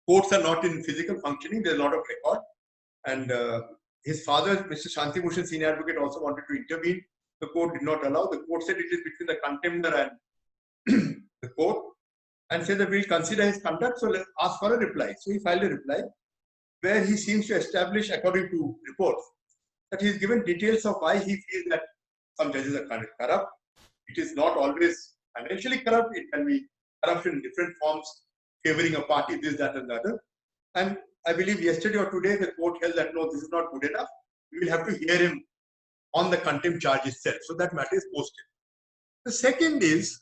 courts are not in physical functioning, there's a lot of record. And his father, Mr. Shanti Bhushan, senior advocate, also wanted to intervene. The court did not allow. The court said it is between the contender and the court, and said that we'll consider his conduct, so let's ask for a reply. So he filed a reply where he seems to establish, according to reports, that he's given details of why he feels that some judges are kind of corrupt. It is not always financially corrupt. It can be corruption in different forms, favoring a party, this, that, and the other. And I believe yesterday or today, the court held that no, this is not good enough. We will have to hear him on the contempt charge itself. So that matter is posted. The second is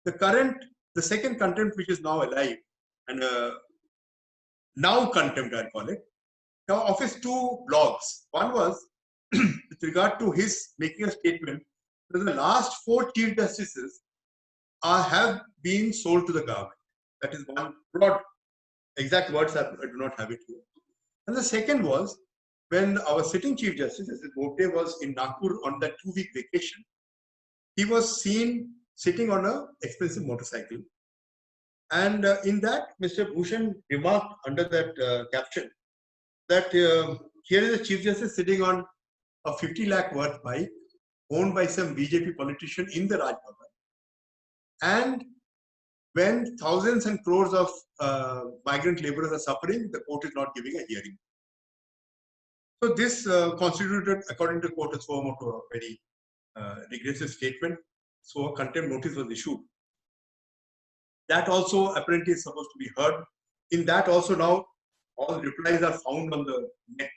the second contempt which is now alive, and now contempt, I'll call it, now of his 2 blogs. One was with regard to his making a statement that the last 4 chief justices have been sold to the government. That is one broad, exact words I do not have it here. And the second was when our sitting chief justice, Justice Bobde, was in Nagpur on that 2-week vacation. He was seen sitting on an expensive motorcycle. And in that, Mr. Bhushan remarked under that caption that here is a chief justice sitting on a 50 lakh worth bike owned by some BJP politician in the Raj Bhavan. And when thousands and crores of migrant laborers are suffering, the court is not giving a hearing. So this constituted, according to the court, a very regressive statement. So a contempt notice was issued. That also apparently is supposed to be heard. In that also now all replies are found on the net.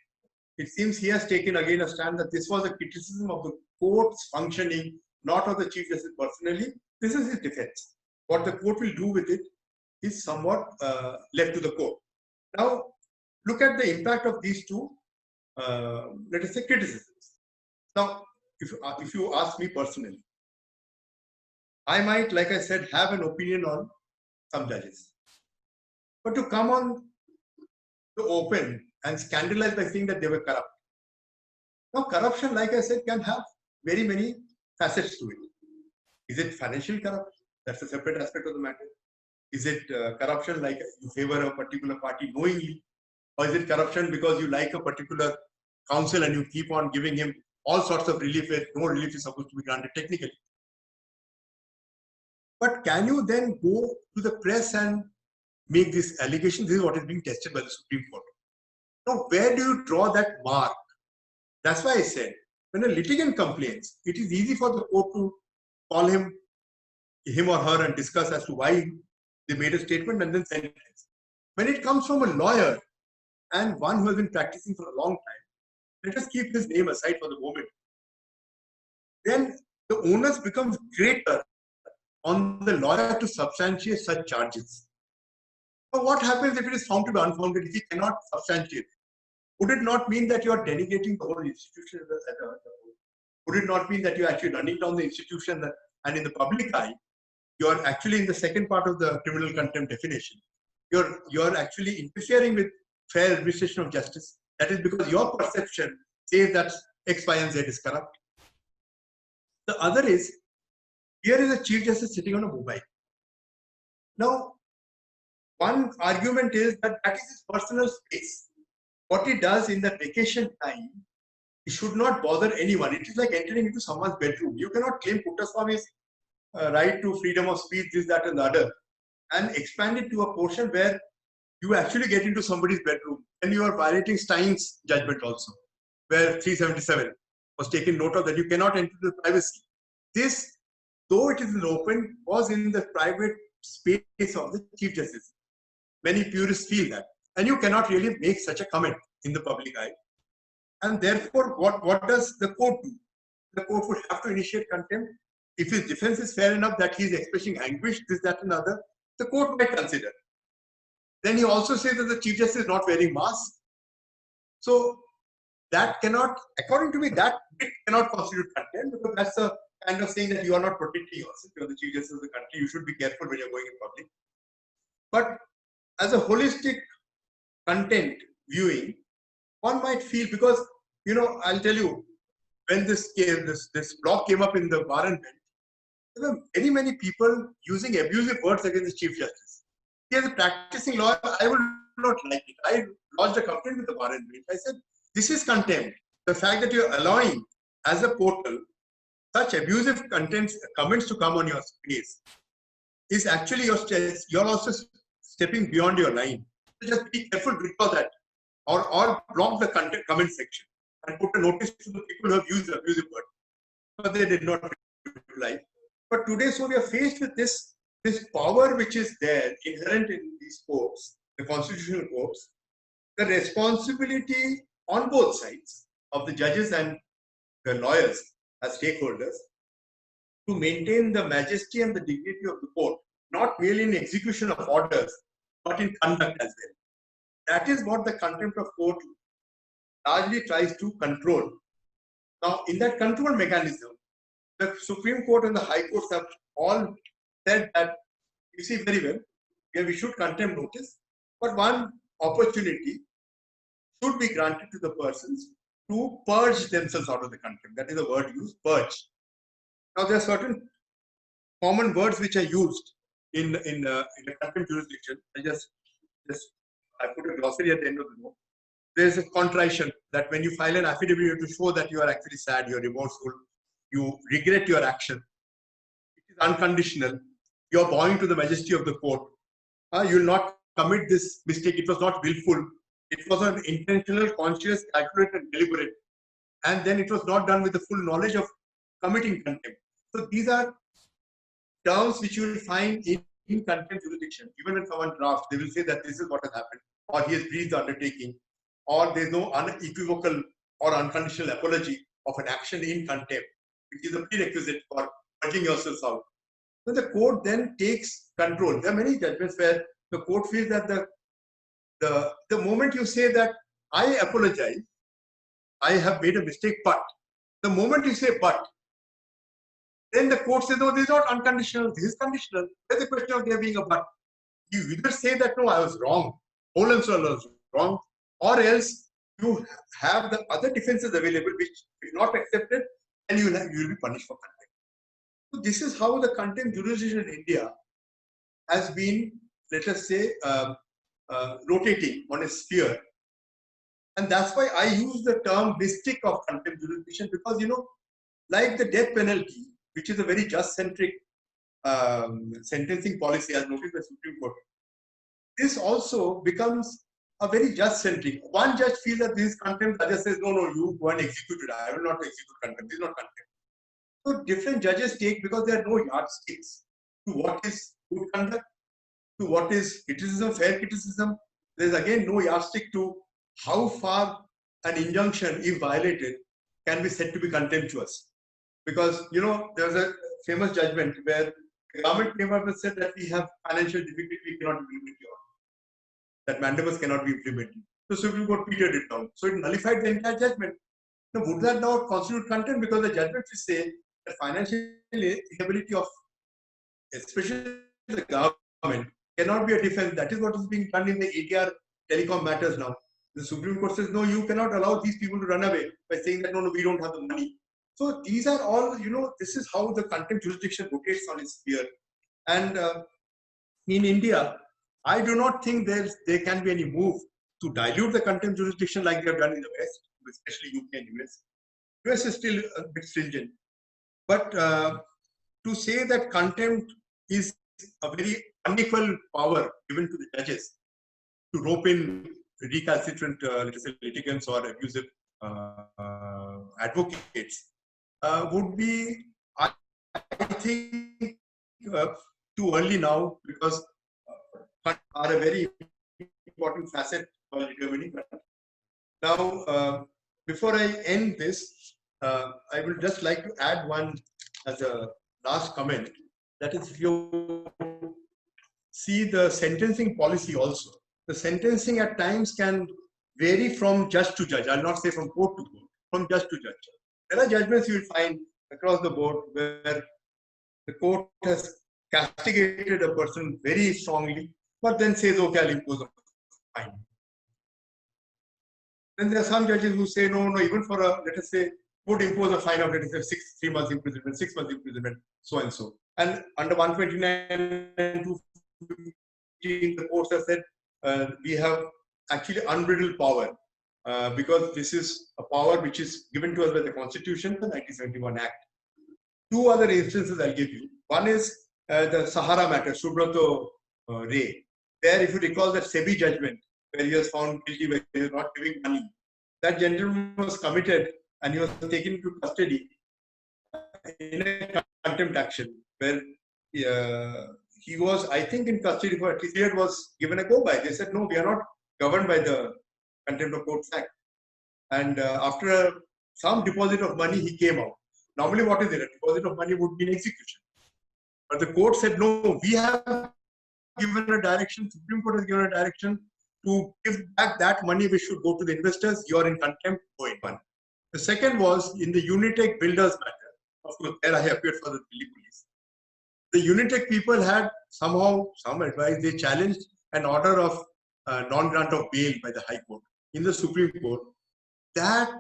It seems he has taken again a stand that this was a criticism of the court's functioning, not of the Chief Justice personally. This is his defense. What the court will do with it is somewhat left to the court. Now, look at the impact of these 2, let us say, criticisms. Now, if you ask me personally, I might, like I said, have an opinion on some judges. But to come on the open and scandalize by saying that they were corrupt. Now, corruption, like I said, can have very many facets to it. Is it financial corruption? That's a separate aspect of the matter. Is it corruption like you favor a particular party knowingly? Or is it corruption because you like a particular counsel and you keep on giving him all sorts of relief where no relief is supposed to be granted technically? But can you then go to the press and make this allegation? This is what is being tested by the Supreme Court. Now, where do you draw that mark? That's why I said, when a litigant complains, it is easy for the court to call him or her and discuss as to why they made a statement and then send it. When it comes from a lawyer and one who has been practicing for a long time, let us keep his name aside for the moment. Then the onus becomes greater on the lawyer to substantiate such charges. But what happens if it is found to be unfounded, if he cannot substantiate? Would it not mean that you are delegating the whole institution as a whole? Would it not mean that you are actually running down the institution and in the public eye, you are actually in the second part of the criminal contempt definition? You are actually interfering with fair administration of justice. That is because your perception says that X, Y, and Z is corrupt. The other is, here is a Chief Justice sitting on a mobile. Now, one argument is that is his personal space. What he does in that vacation time, he should not bother anyone. It is like entering into someone's bedroom. You cannot claim Puttaswamy's right to freedom of speech, this, that, and the other, and expand it to a portion where you actually get into somebody's bedroom. And you are violating Stein's judgment also, where 377 was taken note of that you cannot enter the privacy. This, though it is in the open, was in the private space of the Chief Justice. Many purists feel that. And you cannot really make such a comment in the public eye. And therefore, what does the court do? The court would have to initiate contempt. If his defense is fair enough that he is expressing anguish, this, that, and other, the court might consider. Then he also says that the Chief Justice is not wearing mask. So that cannot, according to me, that bit cannot constitute contempt, because that's a kind of saying that you are not protecting yourself. You're the Chief Justice of the country. You should be careful when you're going in public. But as a holistic content viewing, one might feel, because, you know, I'll tell you, when this blog came up in the bar and bench, there were many people using abusive words against the Chief Justice. He as a practicing lawyer, I would not like it. I lodged a complaint with the bar and bench. I said, this is contempt. The fact that you're allowing, as a portal, such abusive comments to come on your space is actually you're also stepping beyond your line. So just be careful before that, or block the comment section and put a notice to the people who have used abusive words. But they did not reply. But today, so we are faced with this power which is there, inherent in these courts, the constitutional courts, the responsibility on both sides of the judges and the lawyers as stakeholders to maintain the majesty and the dignity of the court, not merely in execution of orders, but in conduct as well. That is what the contempt of court largely tries to control. Now, in that control mechanism, the Supreme Court and the High Courts have all said that, you see very well, we should contempt notice, but one opportunity should be granted to the persons to purge themselves out of the contempt. That is the word used, purge. Now, there are certain common words which are used in a contempt jurisdiction. I put a glossary at the end of the note. There is a contrition, that when you file an affidavit, you have to show that you are actually sad, you are remorseful, you regret your action. It is unconditional. You are bowing to the majesty of the court. You will not commit this mistake. It was not willful. It was an intentional, conscious, calculated, and deliberate. And then it was not done with the full knowledge of committing contempt. So these are terms which you will find in contempt jurisdiction. Even when someone drafts, they will say that this is what has happened, or he has breached the undertaking, or there is no unequivocal or unconditional apology of an action in contempt, which is a prerequisite for purging yourself out. So the court then takes control. There are many judgments where the court feels that the moment you say that I apologize, I have made a mistake, but the moment you say but, then the court says, no, this is not unconditional, this is conditional. There's a question of there being a but. You either say that, no, I was wrong, whole and soul I was wrong, or else you have the other defenses available which, if not accepted, then you will be punished for contempt. So this is how the contempt jurisdiction in India has been, let us say, rotating on a sphere. And that's why I use the term mystic of contempt jurisdiction, because, you know, like the death penalty, which is a very just-centric sentencing policy as noted by the Supreme Court, this also becomes a very just-centric. One judge feels that this is contempt, the other says, no, you go and execute it. I will not execute contempt. This is not contempt. So different judges take, because there are no yardsticks to what is good conduct, to what is criticism, fair criticism. There is again no yardstick to how far an injunction, if violated, can be said to be contemptuous. Because, you know, there was a famous judgment where the government came up and said that we have financial difficulty, we cannot implement your order. That mandamus cannot be implemented. So Supreme Court petered it down. So it nullified the entire judgment. Now, would that now constitute contempt? Because the judgment will say that financial inability of, especially the government, cannot be a defense. That is what is being done in the ATR telecom matters now. The Supreme Court says, no, you cannot allow these people to run away by saying that, no, we don't have the money. So these are all, you know, this is how the contempt jurisdiction rotates on its sphere. And in India, I do not think there can be any move to dilute the contempt jurisdiction like they have done in the West, especially UK and US. US is still a bit stringent. But to say that contempt is a very unequal power given to the judges to rope in recalcitrant litigants or abusive advocates would be, I think, too early now, because are a very important facet for determining that. Now, before I end this, I would just like to add one as a last comment. That is, if you see the sentencing policy also, the sentencing at times can vary from judge to judge. I'll not say from court to court, from judge to judge. There are judgments you will find across the board where the court has castigated a person very strongly, but then says, okay, I'll impose a fine. Then there are some judges who say, no, even for a, let us say, would impose a fine of, let us say, 3 months imprisonment, 6 months imprisonment, so and so. And under 129 and 215, the courts have said, we have actually unbridled power because this is a power which is given to us by the Constitution, the 1971 Act. 2 other instances I'll give you. One is the Sahara matter, Subrato Ray. There, if you recall that SEBI judgment, where he was found guilty by he was not giving money, that gentleman was committed and he was taken into custody in a contempt action, where he was, I think, in custody for at least a year, was given a go-by. They said, no, we are not governed by the Contempt of Courts Act. And after some deposit of money, he came out. Normally, what is it? A deposit of money would be an execution. But the court said, no, we have given a direction, Supreme Court has given a direction to give back that money which should go to the investors. You are in contempt, go in one. The second was in the Unitech Builders matter. Of course, there I appeared for the Delhi police. The Unitech people had somehow some advice. They challenged an order of non-grant of bail by the High Court in the Supreme Court. That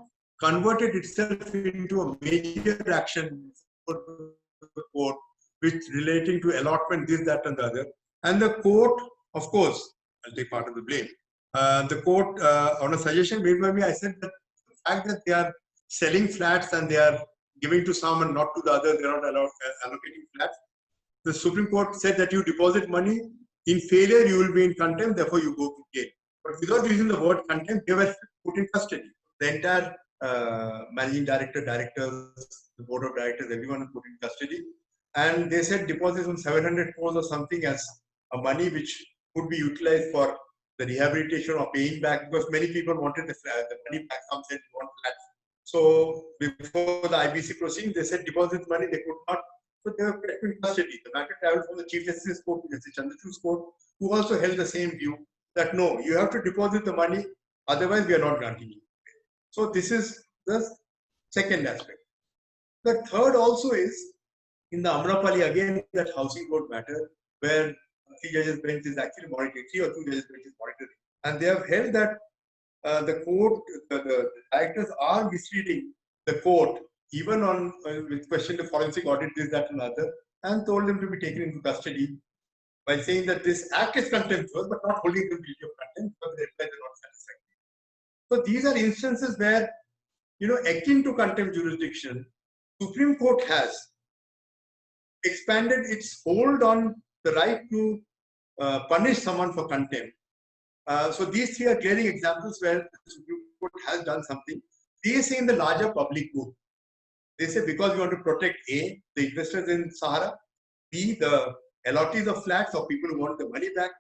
converted itself into a major action for the court, which relating to allotment, this, that, and the other. And the court, of course, I'll take part of the blame. The court, on a suggestion made by me, I said that the fact that they are selling flats and they are giving to some and not to the other, they are not allowed allocating flats. The Supreme Court said that you deposit money, in failure you will be in contempt, therefore you go to jail. But without using the word contempt, they were put in custody. The entire managing director, directors, the board of directors, everyone was put in custody. And they said deposits on 700 crores or something as a money which could be utilized for the rehabilitation or paying back, because many people wanted the money back. Some said they want flats. So before the IBC proceedings, they said deposit money they could not. So they were kept in custody. The matter traveled from the Chief Justice's court to Justice Chandrachud's court, who also held the same view that no, you have to deposit the money, otherwise we are not granting you. So this is the second aspect. The third also is in the Amrapali, again, that housing court matter, where 3 judges bench is actually monitoring, 3 or 2 judges bench is monitoring. And they have held that the court, the directors are misleading the court, even on with question to forensic audit, this, that, and other, and told them to be taken into custody by saying that this act is contemptuous, but not holding them guilty of contempt because they are not satisfactory. So these are instances where, akin to contempt jurisdiction, Supreme Court has expanded its hold on the right to punish someone for contempt. So these 3 are glaring examples where the Supreme Court has done something. They say in the larger public good. They say because we want to protect A, the investors in Sahara, B, the allottees of flats or people who want the money back,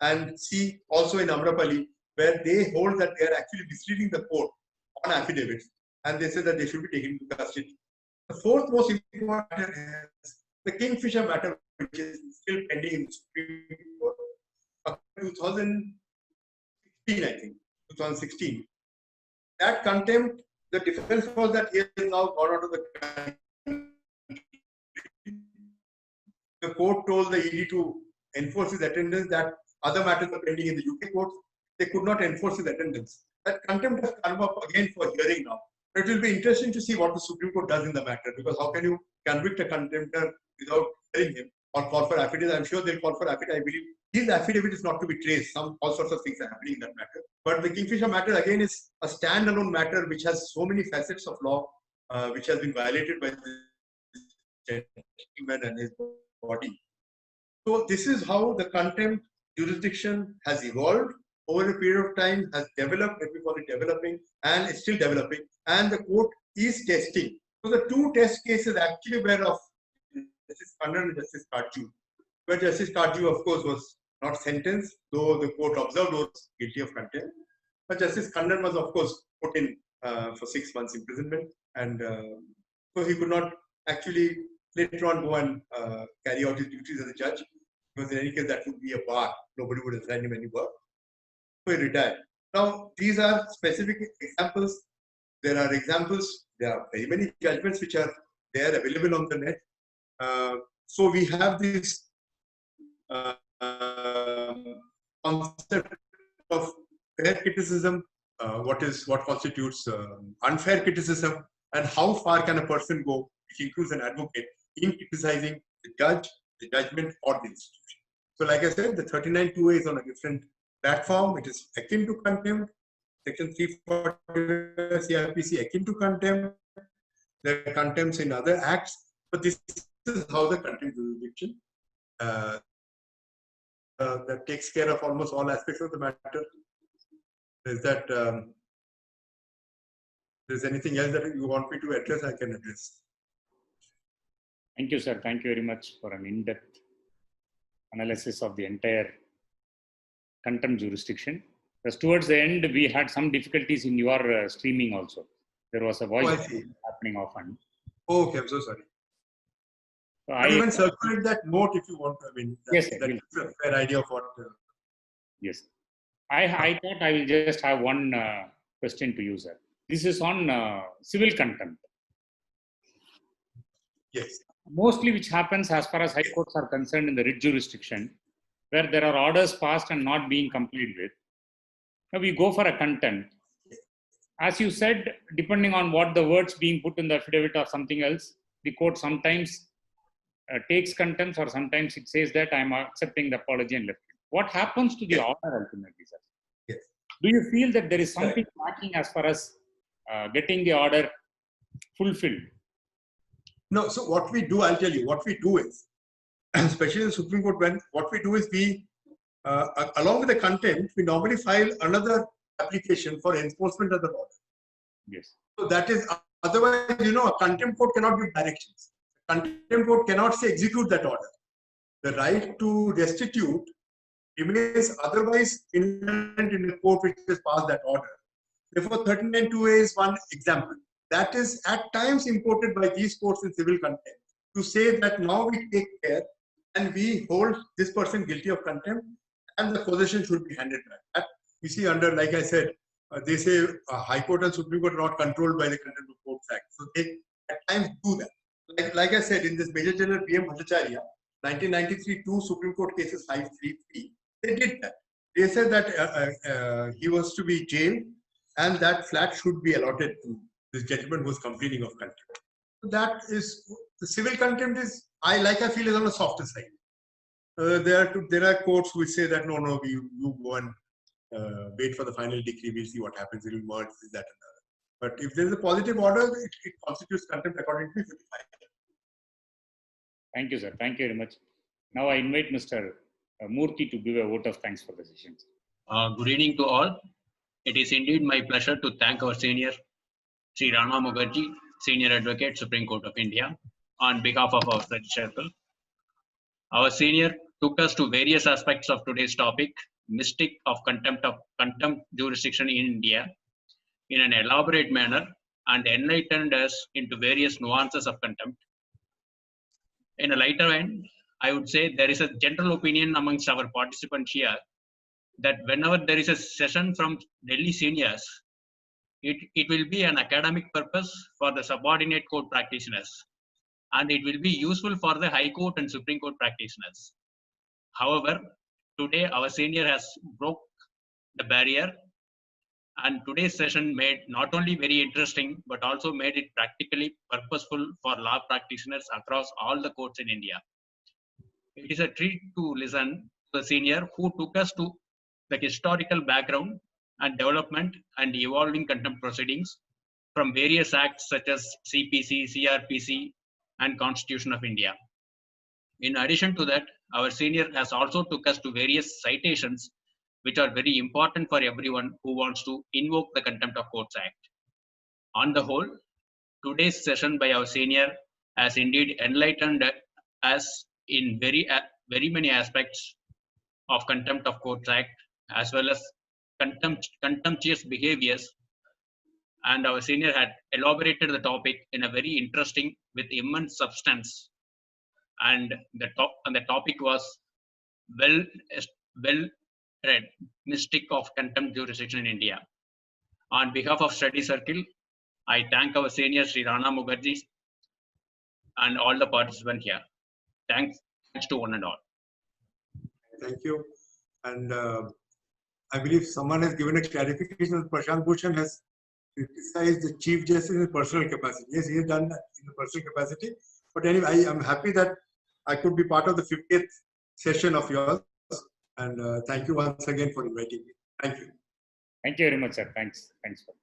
and C, also in Amrapali, where they hold that they are actually misleading the court on affidavits, and they say that they should be taken into custody. The fourth most important matter is the Kingfisher matter, which is still pending in the Supreme Court. 2016, I think, 2016. That contempt, the defense was that he has now gone out of the country. The court told the ED to enforce his attendance, that other matters are pending in the UK courts. They could not enforce his attendance. That contempt has come up again for hearing now. It will be interesting to see what the Supreme Court does in the matter, because how can you convict a contemptor without hearing him or call for affidavit? I'm sure they'll call for affidavit. I believe his affidavit is not to be traced. All sorts of things are happening in that matter. But the Kingfisher matter again is a standalone matter which has so many facets of law, which has been violated by this gentleman and his body. So this is how the contempt jurisdiction has evolved over a period of time, has developed, let me call it developing, and it's still developing, and the court is testing. So the 2 test cases actually were of Justice Kannan and Justice Karju, where Justice Karju, of course, was not sentenced, though the court observed was guilty of contempt. But Justice Kannan was, of course, put in for 6 months imprisonment, and so he could not actually later on go and carry out his duties as a judge, because in any case that would be a bar. Nobody would assign him any work. he retired. Now, these are specific examples. There are examples. There are very many judgments which are there available on the net. So we have this concept of fair criticism, what constitutes unfair criticism, and how far can a person go, which includes an advocate, in criticizing the judge, the judgment, or the institution. So, like I said, the 39(2)A is on a different platform. It is akin to contempt. Section 340 CRPC akin to contempt. There are contempts in other acts, but this is how the contempt jurisdiction that takes care of almost all aspects of the matter. Is that there's anything else that you want me to address? I can address. Thank you, sir. Thank you very much for an in-depth analysis of the entire contempt jurisdiction. Because towards the end, we had some difficulties in your streaming also. There was a voice happening often. Oh, okay, I'm so sorry. So I even circulate that note if you want. I mean, yes, that gives a fair idea of what. Yes. I thought I will just have one question to you, sir. This is on civil contempt. Yes. Mostly which happens as far as high courts are concerned in the writ jurisdiction, where there are orders passed and not being complied with. Now we go for a contempt. As you said, depending on what the words being put in the affidavit or something else, the court sometimes takes contempt, or sometimes it says that I am accepting the apology and left it. What happens to the order ultimately, sir? Yes. Do you feel that there is something lacking as far as getting the order fulfilled? No, so what we do, I'll tell you, what we do is, especially in the Supreme Court, what we do is we, along with the contempt, we normally file another application for enforcement of the order. Yes. So that is, otherwise, a contempt court cannot give directions. Contempt court cannot say execute that order. The right to restitute remains otherwise inherent in the court which has passed that order. Therefore, 39(2)A is one example. That is at times imported by these courts in civil contempt to say that now we take care and we hold this person guilty of contempt and the possession should be handed back. That you see under, like I said, they say High Court and Supreme Court are not controlled by the Contempt of Courts Act. So they at times do that. Like I said, in this Major General P.M. Bhattacharya, 1993, 2 Supreme Court cases 533, they did that. They said that he was to be jailed and that flat should be allotted to this gentleman who was complaining of contempt. So that is, the civil contempt is, I feel is on the softer side. There are courts which say that no, you go and wait for the final decree, we'll see what happens, it will merge, this, that, and that. But if there is a positive order, it constitutes contempt according to 55. Thank you, sir. Thank you very much. Now I invite Mr. Murthy to give a vote of thanks for the session. Good evening to all. It is indeed my pleasure to thank our senior, Sri Rana Mukherjee, Senior Advocate, Supreme Court of India, on behalf of our study circle. Our senior took us to various aspects of today's topic, mystic of contempt jurisdiction in India, in an elaborate manner, and enlightened us into various nuances of contempt. In a lighter end, I would say there is a general opinion amongst our participants here that whenever there is a session from Delhi seniors, it will be an academic purpose for the subordinate court practitioners, and it will be useful for the High Court and Supreme Court practitioners. However, today our senior has broke the barrier, and today's session made not only very interesting, but also made it practically purposeful for law practitioners across all the courts in India. It is a treat to listen to the senior who took us to the historical background and development and evolving contempt proceedings from various acts such as CPC, CRPC, and Constitution of India. In addition to that, our senior has also took us to various citations which are very important for everyone who wants to invoke the Contempt of Courts Act. On the whole, today's session by our senior has indeed enlightened us in very many aspects of Contempt of Courts Act, as well as contemptuous behaviors, and our senior had elaborated the topic in a very interesting with immense substance, and the topic was well read Mystic of Contempt Jurisdiction in India. On behalf of Study Circle, I thank our senior Sri Rana Mukherjee and all the participants here. Thanks to one and all. Thank you. And I believe someone has given a clarification that Prashant Bhushan has criticized the Chief Justice in his personal capacity. Yes, he has done that in a personal capacity. But anyway, I am happy that I could be part of the 50th session of yours. And thank you once again for inviting me. Thank you. Thank you very much, sir. Thanks. Thanks for